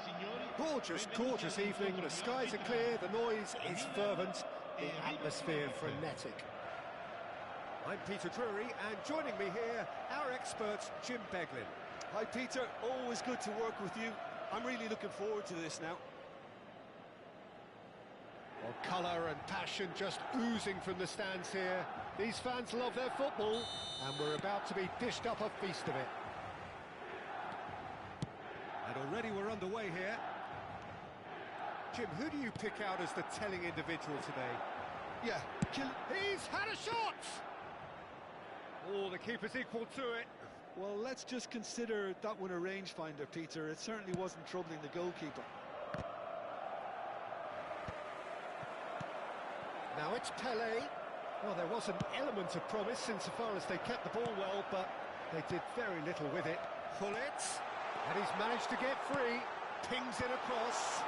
Gorgeous, gorgeous evening. The skies are clear, the noise is fervent, the atmosphere frenetic. I'm Peter Drury, and joining me here, our expert, Jim Beglin. Hi Peter, always good to work with you. I'm really looking forward to this now. Well, colour and passion just oozing from the stands here. These fans love their football, and we're about to be dished up a feast of it. And already we're underway here. Jim, who do you pick out as the telling individual today? Yeah, He's had a shot! Oh, the keeper's equal to it. well, let's just consider that one a rangefinder, Peter. It certainly wasn't troubling the goalkeeper. Now it's Pelé. Well, there was an element of promise insofar as they kept the ball well, but they did very little with it. Hullet, and he's managed to get free. Pings it across.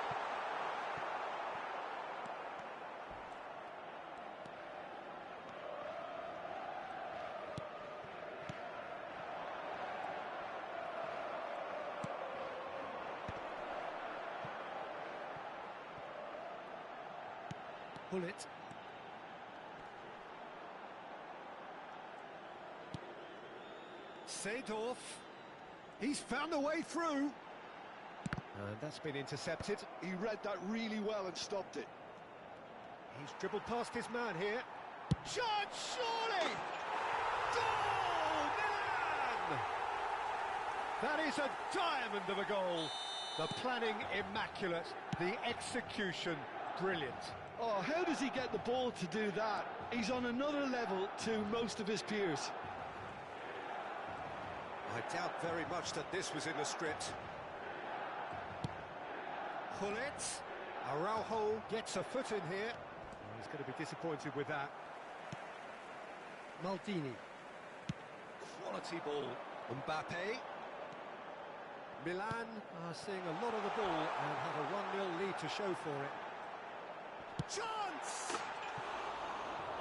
Hullet. Seedorf, he's found a way through. And that's been intercepted. He read that really well and stopped it. He's dribbled past his man here. Shot, surely! Goal, Milan! That is a diamond of a goal. The planning immaculate, the execution brilliant. Oh, how does he get the ball to do that? He's on another level to most of his peers. I doubt very much that this was in the script. Hullet. Araujo gets a foot in here. Oh, he's going to be disappointed with that. Maldini. Quality ball. Mbappe. Milan are seeing a lot of the ball and have a 1-0 lead to show for it. Chance!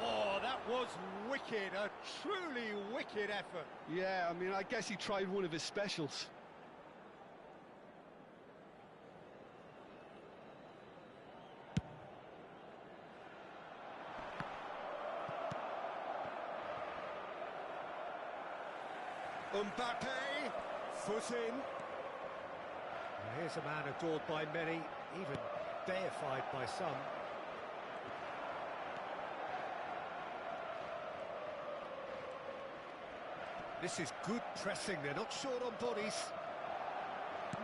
Oh, that was wicked, a truly wicked effort. Yeah, I mean, I guess he tried one of his specials. Mbappe, foot in. Well, here's a man adored by many, even deified by some. This is good pressing, they're not short on bodies.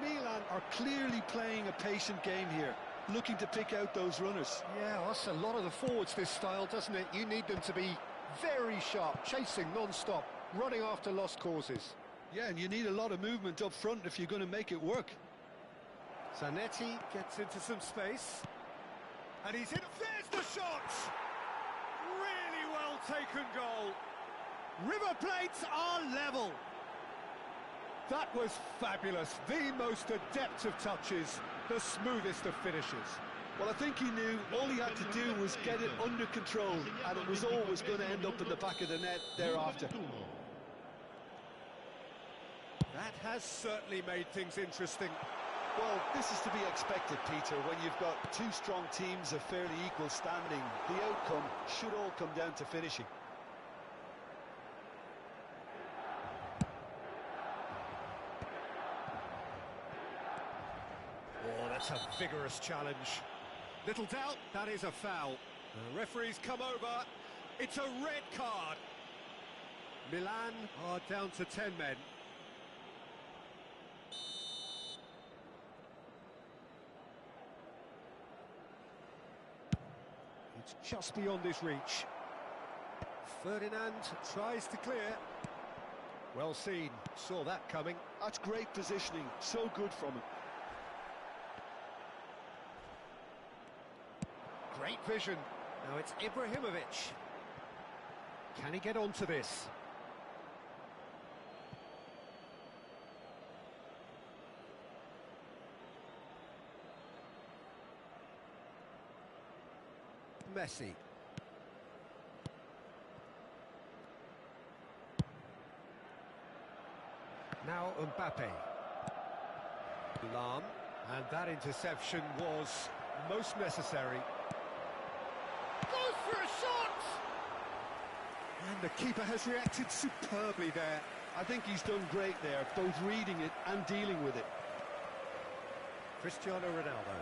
Milan are clearly playing a patient game here, looking to pick out those runners. Yeah, that's a lot of the forwards, this style, doesn't it? You need them to be very sharp, chasing non-stop, running after lost causes. Yeah, and you need a lot of movement up front if you're going to make it work. Zanetti gets into some space. And he's in. There's the shot! Really well taken goal. River Plates are level. That was fabulous. The most adept of touches, the smoothest of finishes. Well, I think he knew all he had to do was get it under control, and it was always going to end up in the back of the net thereafter. That has certainly made things interesting. Well, this is to be expected, Peter, when you've got two strong teams of fairly equal standing. The outcome should all come down to finishing. Oh, that's a vigorous challenge. Little doubt, that is a foul. The referee's come over. It's a red card. Milan are down to 10 men. It's just beyond his reach. Ferdinand tries to clear. Well seen, saw that coming. That's great positioning, so good from him. Great vision. Now it's Ibrahimovic. Can he get onto this? Messi. Now Mbappe. Lam. And that interception was most necessary. Goes for a shot! And the keeper has reacted superbly there. I think he's done great there, both reading it and dealing with it. Cristiano Ronaldo.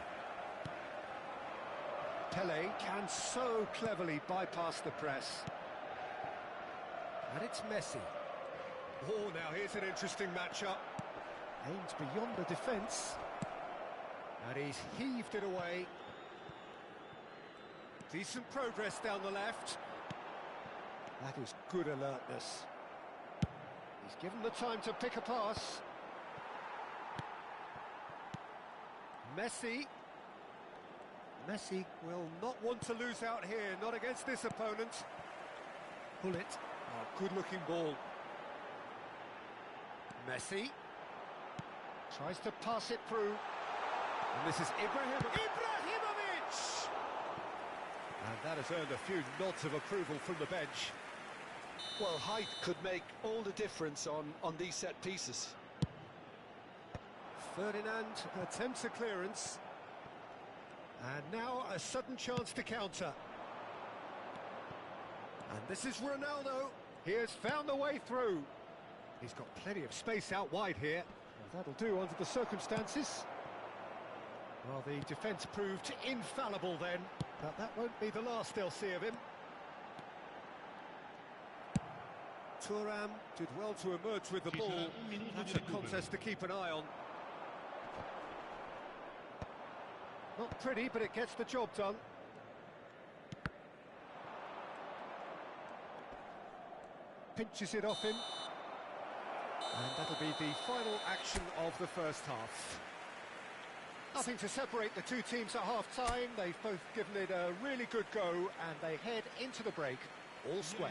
Pele can so cleverly bypass the press. And it's Messi. Oh, now here's an interesting matchup. Aims beyond the defence. And he's heaved it away. Decent progress down the left. That is good alertness. He's given the time to pick a pass. Messi. Messi will not want to lose out here, not against this opponent. Pull it. Oh, good-looking ball. Messi. Tries to pass it through. And this is Ibrahimovic. And that has earned a few nods of approval from the bench. Well, height could make all the difference on these set pieces. Ferdinand attempts a clearance. And now a sudden chance to counter. And this is Ronaldo. He has found a way through. He's got plenty of space out wide here. Well, that'll do under the circumstances. Well, the defence proved infallible then, but that won't be the last they'll see of him. Thuram did well to emerge with the ball. That's a contest to keep an eye on. Not pretty, but it gets the job done. Pinches it off him. And that'll be the final action of the first half. Nothing to separate the two teams at half-time. They've both given it a really good go, and they head into the break all square.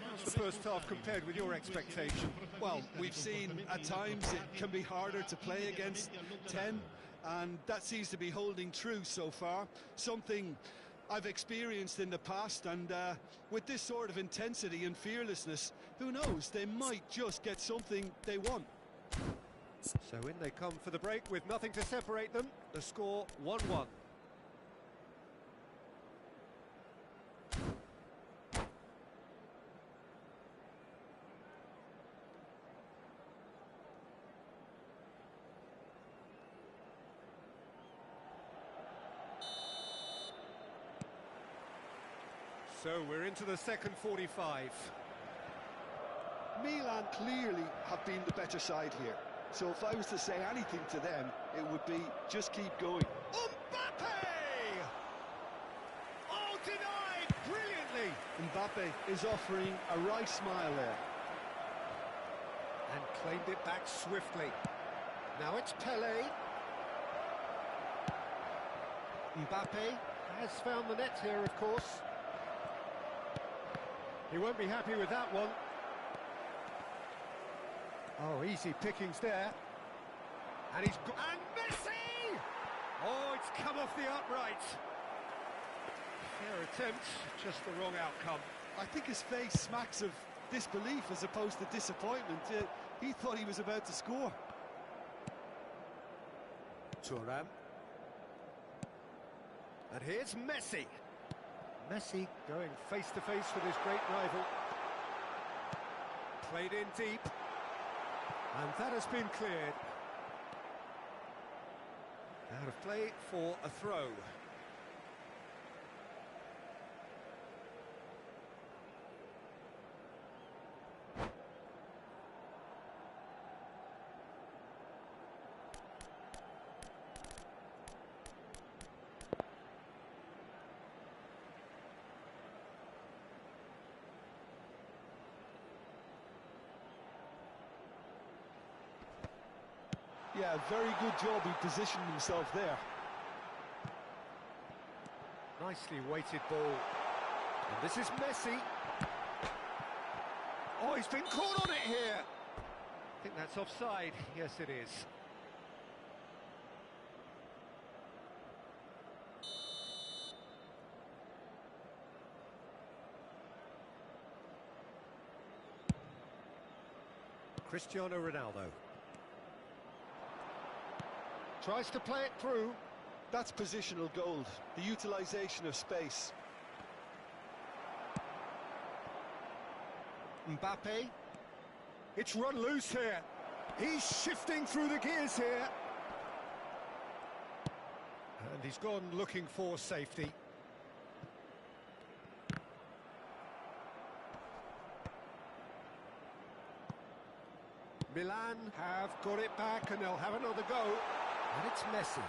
How's the first half compared with your expectation? Well, we've seen at times it can be harder to play against 10, and that seems to be holding true so far. Something I've experienced in the past, and with this sort of intensity and fearlessness, who knows, they might just get something they want. So in they come for the break with nothing to separate them. The score 1-1. So we're into the second 45. Milan clearly have been the better side here. So if I was to say anything to them, it would be just keep going. Mbappe! Oh, denied brilliantly! Mbappe is offering a wry smile there. And claimed it back swiftly. Now it's Pele. Mbappe has found the net here, of course. He won't be happy with that one. Oh, easy pickings there. And he's got... And Messi! Oh, it's come off the upright. Fair attempt, just the wrong outcome. I think his face smacks of disbelief as opposed to disappointment. He thought he was about to score. Thuram. And here's Messi. Messi going face-to-face with his great rival. Played in deep. And that has been cleared. Out of play for a throw. Yeah, very good job. He positioned himself there. Nicely weighted ball. And this is Messi. Oh, he's been caught on it here. I think that's offside. Yes, it is. Cristiano Ronaldo. Tries to play it through. That's positional gold, the utilisation of space. Mbappe. It's run loose here. He's shifting through the gears here. And he's gone looking for safety. Milan have got it back and they'll have another go. And it's Messi.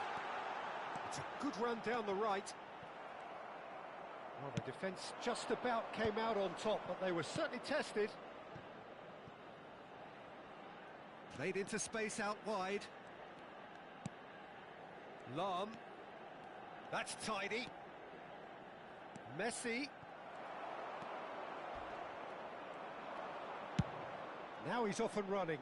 It's a good run down the right. Well, the defence just about came out on top, but they were certainly tested. Played into space out wide. Lahm. That's tidy. Messi. Now he's off and running.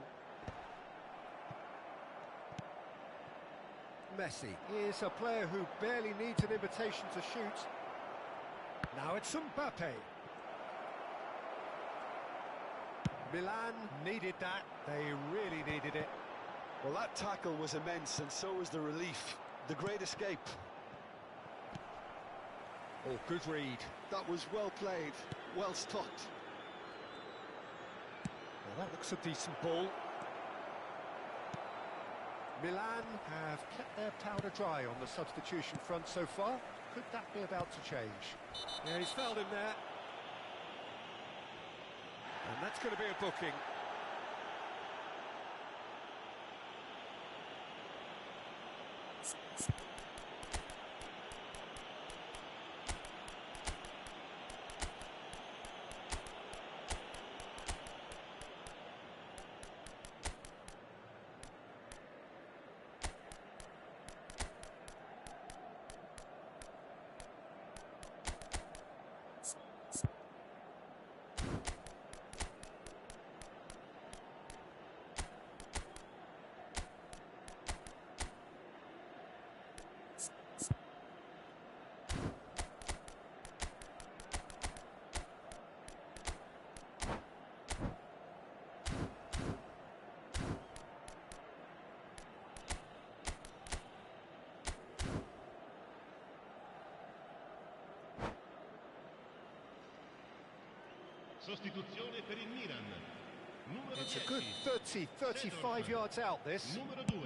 Messi is a player who barely needs an invitation to shoot. Now it's Mbappe. Milan needed that. They really needed it. Well, that tackle was immense, and so was the relief. The great escape. Oh, good read. That was well played, well stopped. Well, that looks a decent ball. Milan have kept their powder dry on the substitution front so far. Could that be about to change? Yeah, he's fouled him there. And that's going to be a booking. Sostituzione per il Milan. Numero It's a 10. good 30, 35 yards out, this. Numero 2.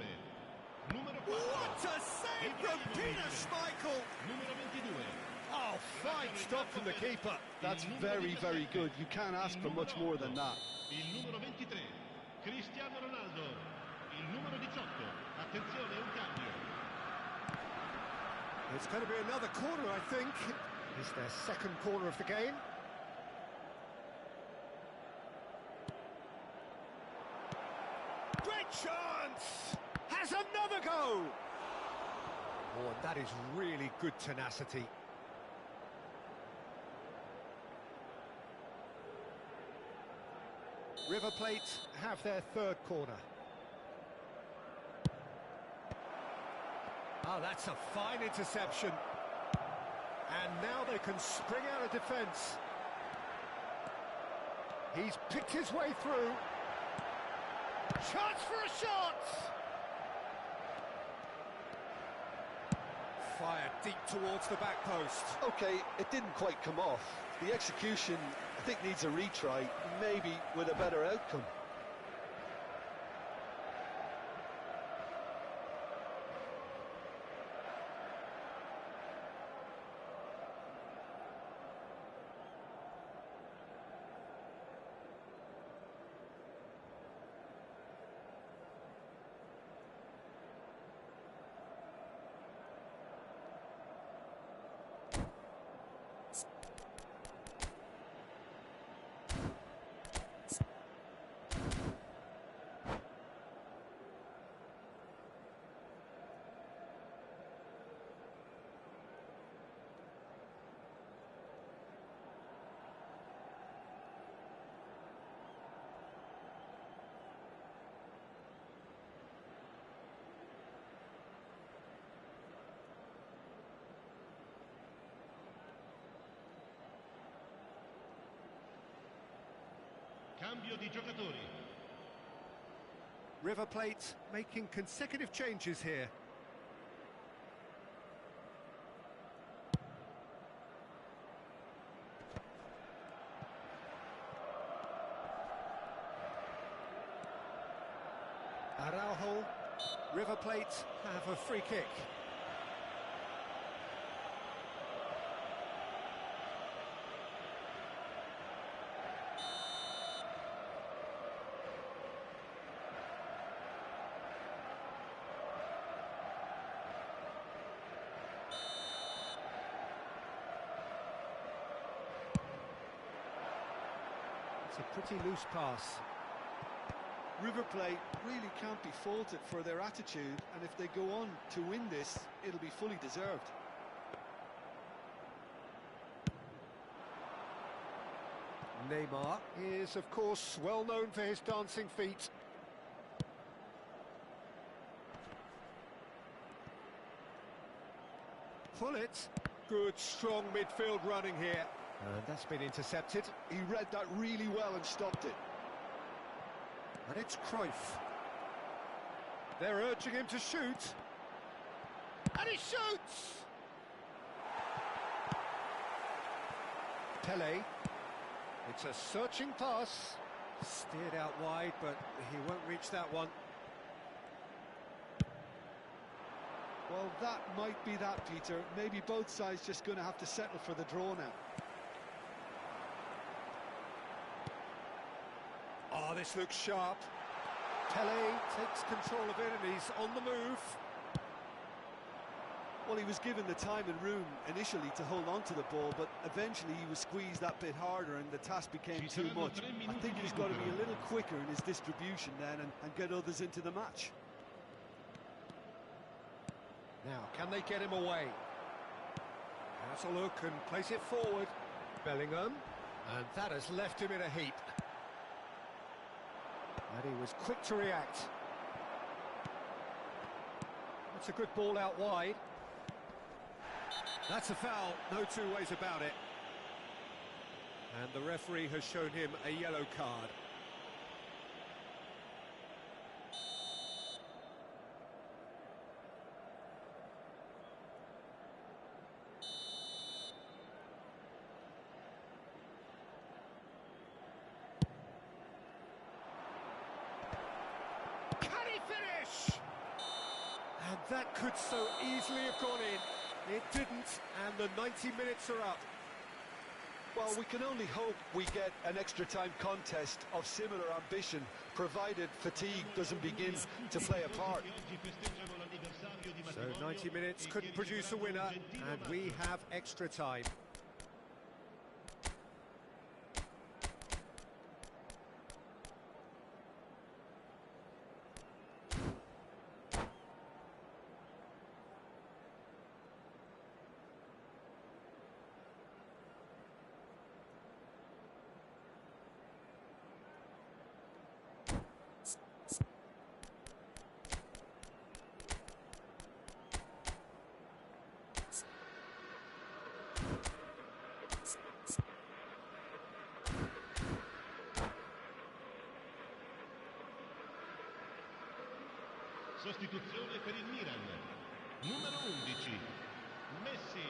Numero 4. What a save from Peter Schmeichel! Numero 22. Oh, fine stop from the keeper. That's very, very good. You can't ask for much more than that. Il numero 23. Cristiano Ronaldo. Il numero 18. Attenzione, un cambio. It's going to be another corner, I think. It's their second corner of the game. Great chance! Has another go! Oh, that is really good tenacity. River Plate have their third corner. Oh, that's a fine interception. And now they can spring out of defence. He's picked his way through. Chance for a shot! Fired deep towards the back post. Okay, it didn't quite come off. The execution, I think, needs a retry, maybe with a better outcome. Cambio di giocatori. River Plate making consecutive changes here. Araujo, River Plate have a free kick. It's a pretty loose pass. River Plate really can't be faulted for their attitude, and if they go on to win this, it'll be fully deserved. Neymar is, of course, well known for his dancing feet. Pull it. Good, strong midfield running here. And that's been intercepted. He read that really well and stopped it. And it's Cruyff. They're urging him to shoot. And he shoots! Pele. It's a searching pass. Steered out wide, but he won't reach that one. Well, that might be that, Peter. Maybe both sides just going to have to settle for the draw now. Oh, this looks sharp. Pele takes control of it and he's on the move. Well, he was given the time and room initially to hold on to the ball, but eventually he was squeezed that bit harder and the task became too much. I think he's got to be a little quicker in his distribution then and get others into the match. Now, can they get him away? Has a look and plays it forward. Bellingham, and that has left him in a heap. And he was quick to react. That's a good ball out wide. That's a foul, no two ways about it. And the referee has shown him a yellow card. That could so easily have gone in. It didn't, and the 90 minutes are up. Well, we can only hope we get an extra-time contest of similar ambition, provided fatigue doesn't begin to play a part. So 90 minutes couldn't produce a winner, and we have extra time. Sostituzione per il Milan. Numero 11. Messi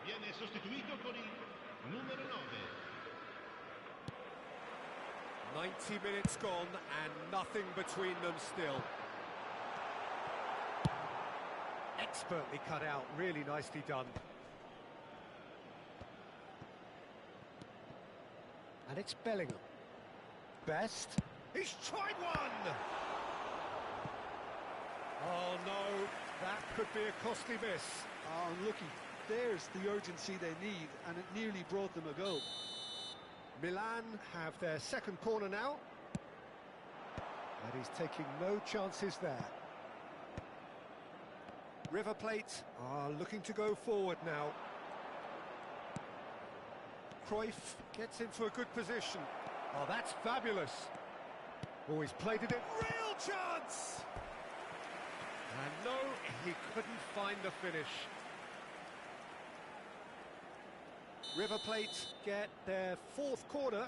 viene sostituito con il numero 9. 90 minutes gone and nothing between them still. Expertly cut out, really nicely done. And it's Bellingham. Best. He's tried one! Oh no, that could be a costly miss. Oh, looky, there's the urgency they need, and it nearly brought them a goal. Milan have their second corner now. And he's taking no chances there. River Plate are looking to go forward now. Cruyff gets into a good position. Oh, that's fabulous. Oh, he's played it in. Real chance! And no, he couldn't find the finish. River Plate get their fourth corner.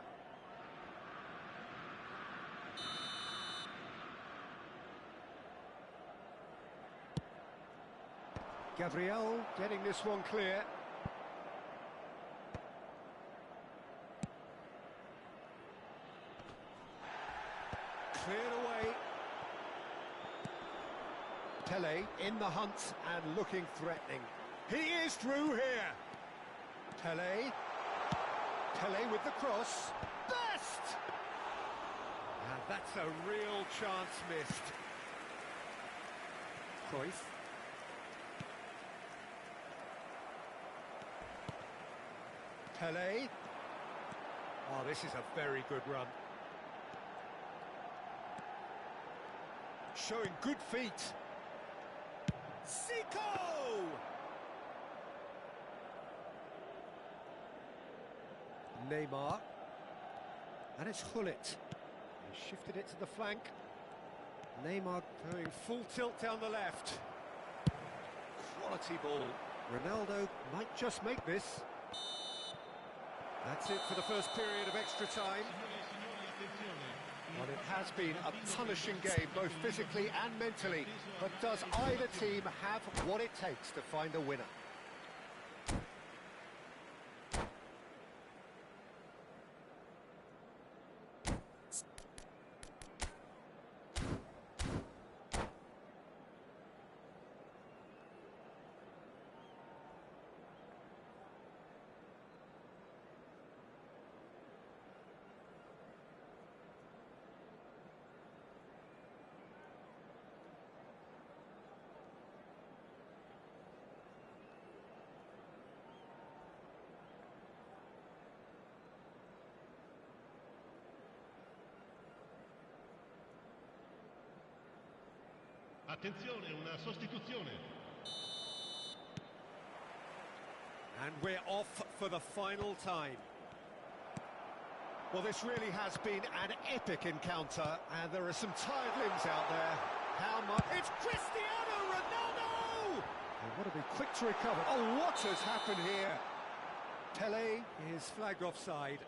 Gabriel getting this one clear. Cleared away. Pele in the hunt and looking threatening. He is through here. Pele. Pele with the cross. Best! And that's a real chance missed. Cruyff. Pele. Oh, this is a very good run. Showing good feet. Zico! Neymar. And it's Hullet. He shifted it to the flank. Neymar going full tilt down the left. Quality ball. Ronaldo might just make this. That's it for the first period of extra time. Well, it has been a punishing game, both physically and mentally. But does either team have what it takes to find a winner? Attenzione, una sostituzione. And we're off for the final time. Well, this really has been an epic encounter, and there are some tired limbs out there. How much? It's Cristiano Ronaldo! And what to be quick to recover. Oh, what has happened here? Pele is flagged offside.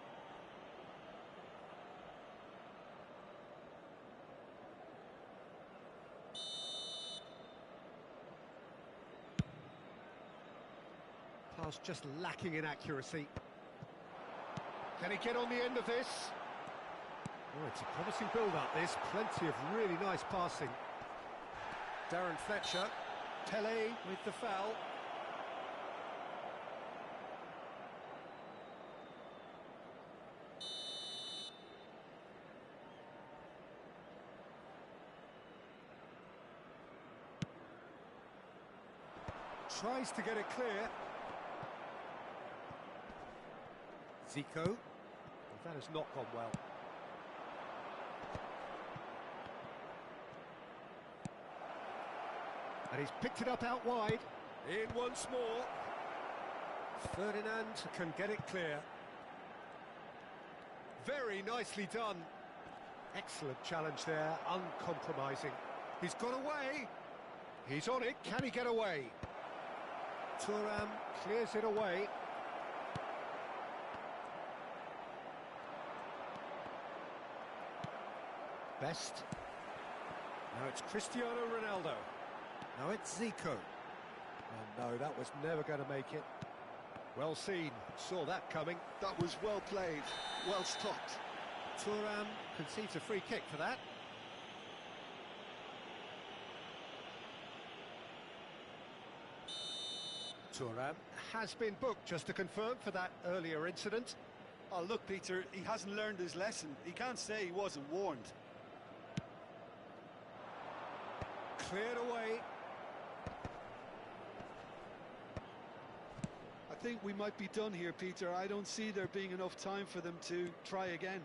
Pass just lacking in accuracy. Can he get on the end of this? Oh, it's a promising build-up, this. Plenty of really nice passing. Darren Fletcher Pele with the foul. Tries to get it clear. Zico. That has not gone well. And he's picked it up out wide. In once more. Ferdinand can get it clear. Very nicely done. Excellent challenge there, uncompromising. He's got away. He's on it. Can he get away? Thuram clears it away. Best. Now it's Cristiano Ronaldo. Now it's Zico. Oh no, that was never going to make it. Well seen, saw that coming. That was well played, well stopped. Thuram concedes a free kick for that. Thuram has been booked, just to confirm, for that earlier incident. Oh, look, Peter, he hasn't learned his lesson. He can't say he wasn't warned. Cleared away. I think we might be done here, Peter. I don't see there being enough time for them to try again.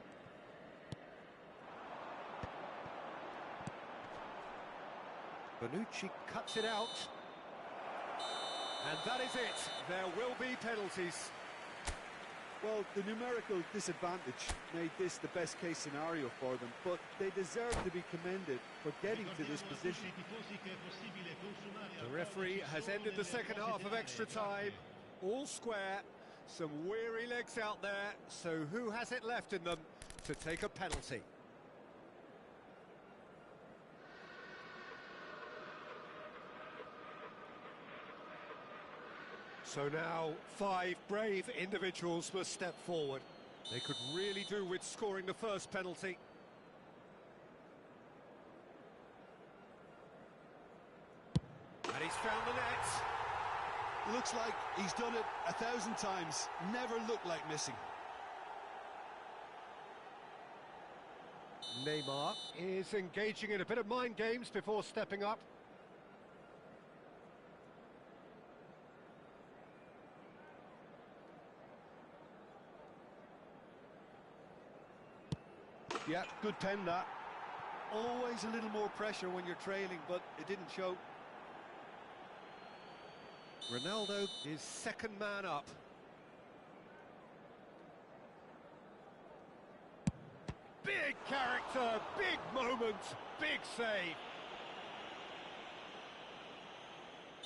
Bonucci cuts it out. And that is it. There will be penalties. Well, the numerical disadvantage made this the best case scenario for them, but they deserve to be commended for getting to this position. The referee has ended the second half of extra time. All square. Some weary legs out there. So who has it left in them to take a penalty? So now 5 brave individuals must step forward. They could really do with scoring the first penalty. And he's found the net. Looks like he's done it 1,000 times. Never looked like missing. Neymar is engaging in a bit of mind games before stepping up. Yeah, good pen that. Always a little more pressure when you're trailing, but it didn't show. Ronaldo is second man up. Big character, big moment, big save.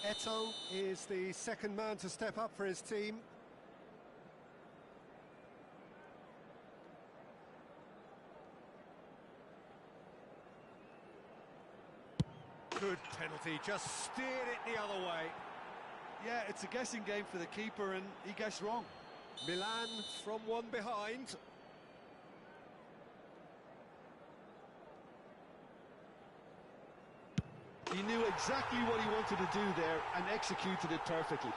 Eto'o is the second man to step up for his team. Good penalty, just steered it the other way. Yeah, it's a guessing game for the keeper, and he guessed wrong. Milan from one behind. He knew exactly what he wanted to do there and executed it perfectly.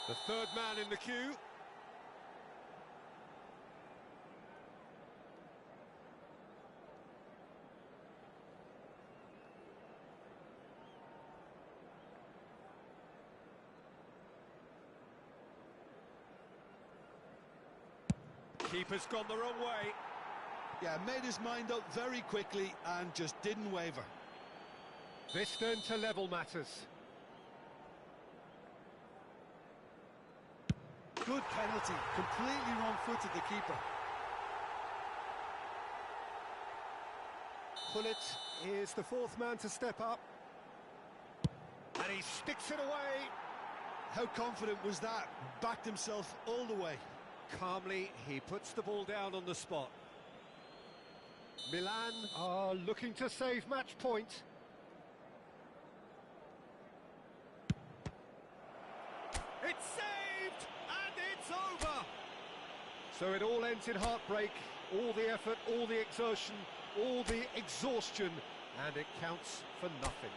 The third man in the queue. Keeper's gone the wrong way. Yeah, made his mind up very quickly and just didn't waver. This then to level matters. Good penalty, completely wrong-footed the keeper. Gullit is the fourth man to step up. And he sticks it away. How confident was that? Backed himself all the way. Calmly, he puts the ball down on the spot. Milan are looking to save match point. It's saved, and it's over. So it all ends in heartbreak. All the effort, all the exertion, all the exhaustion And it counts for nothing.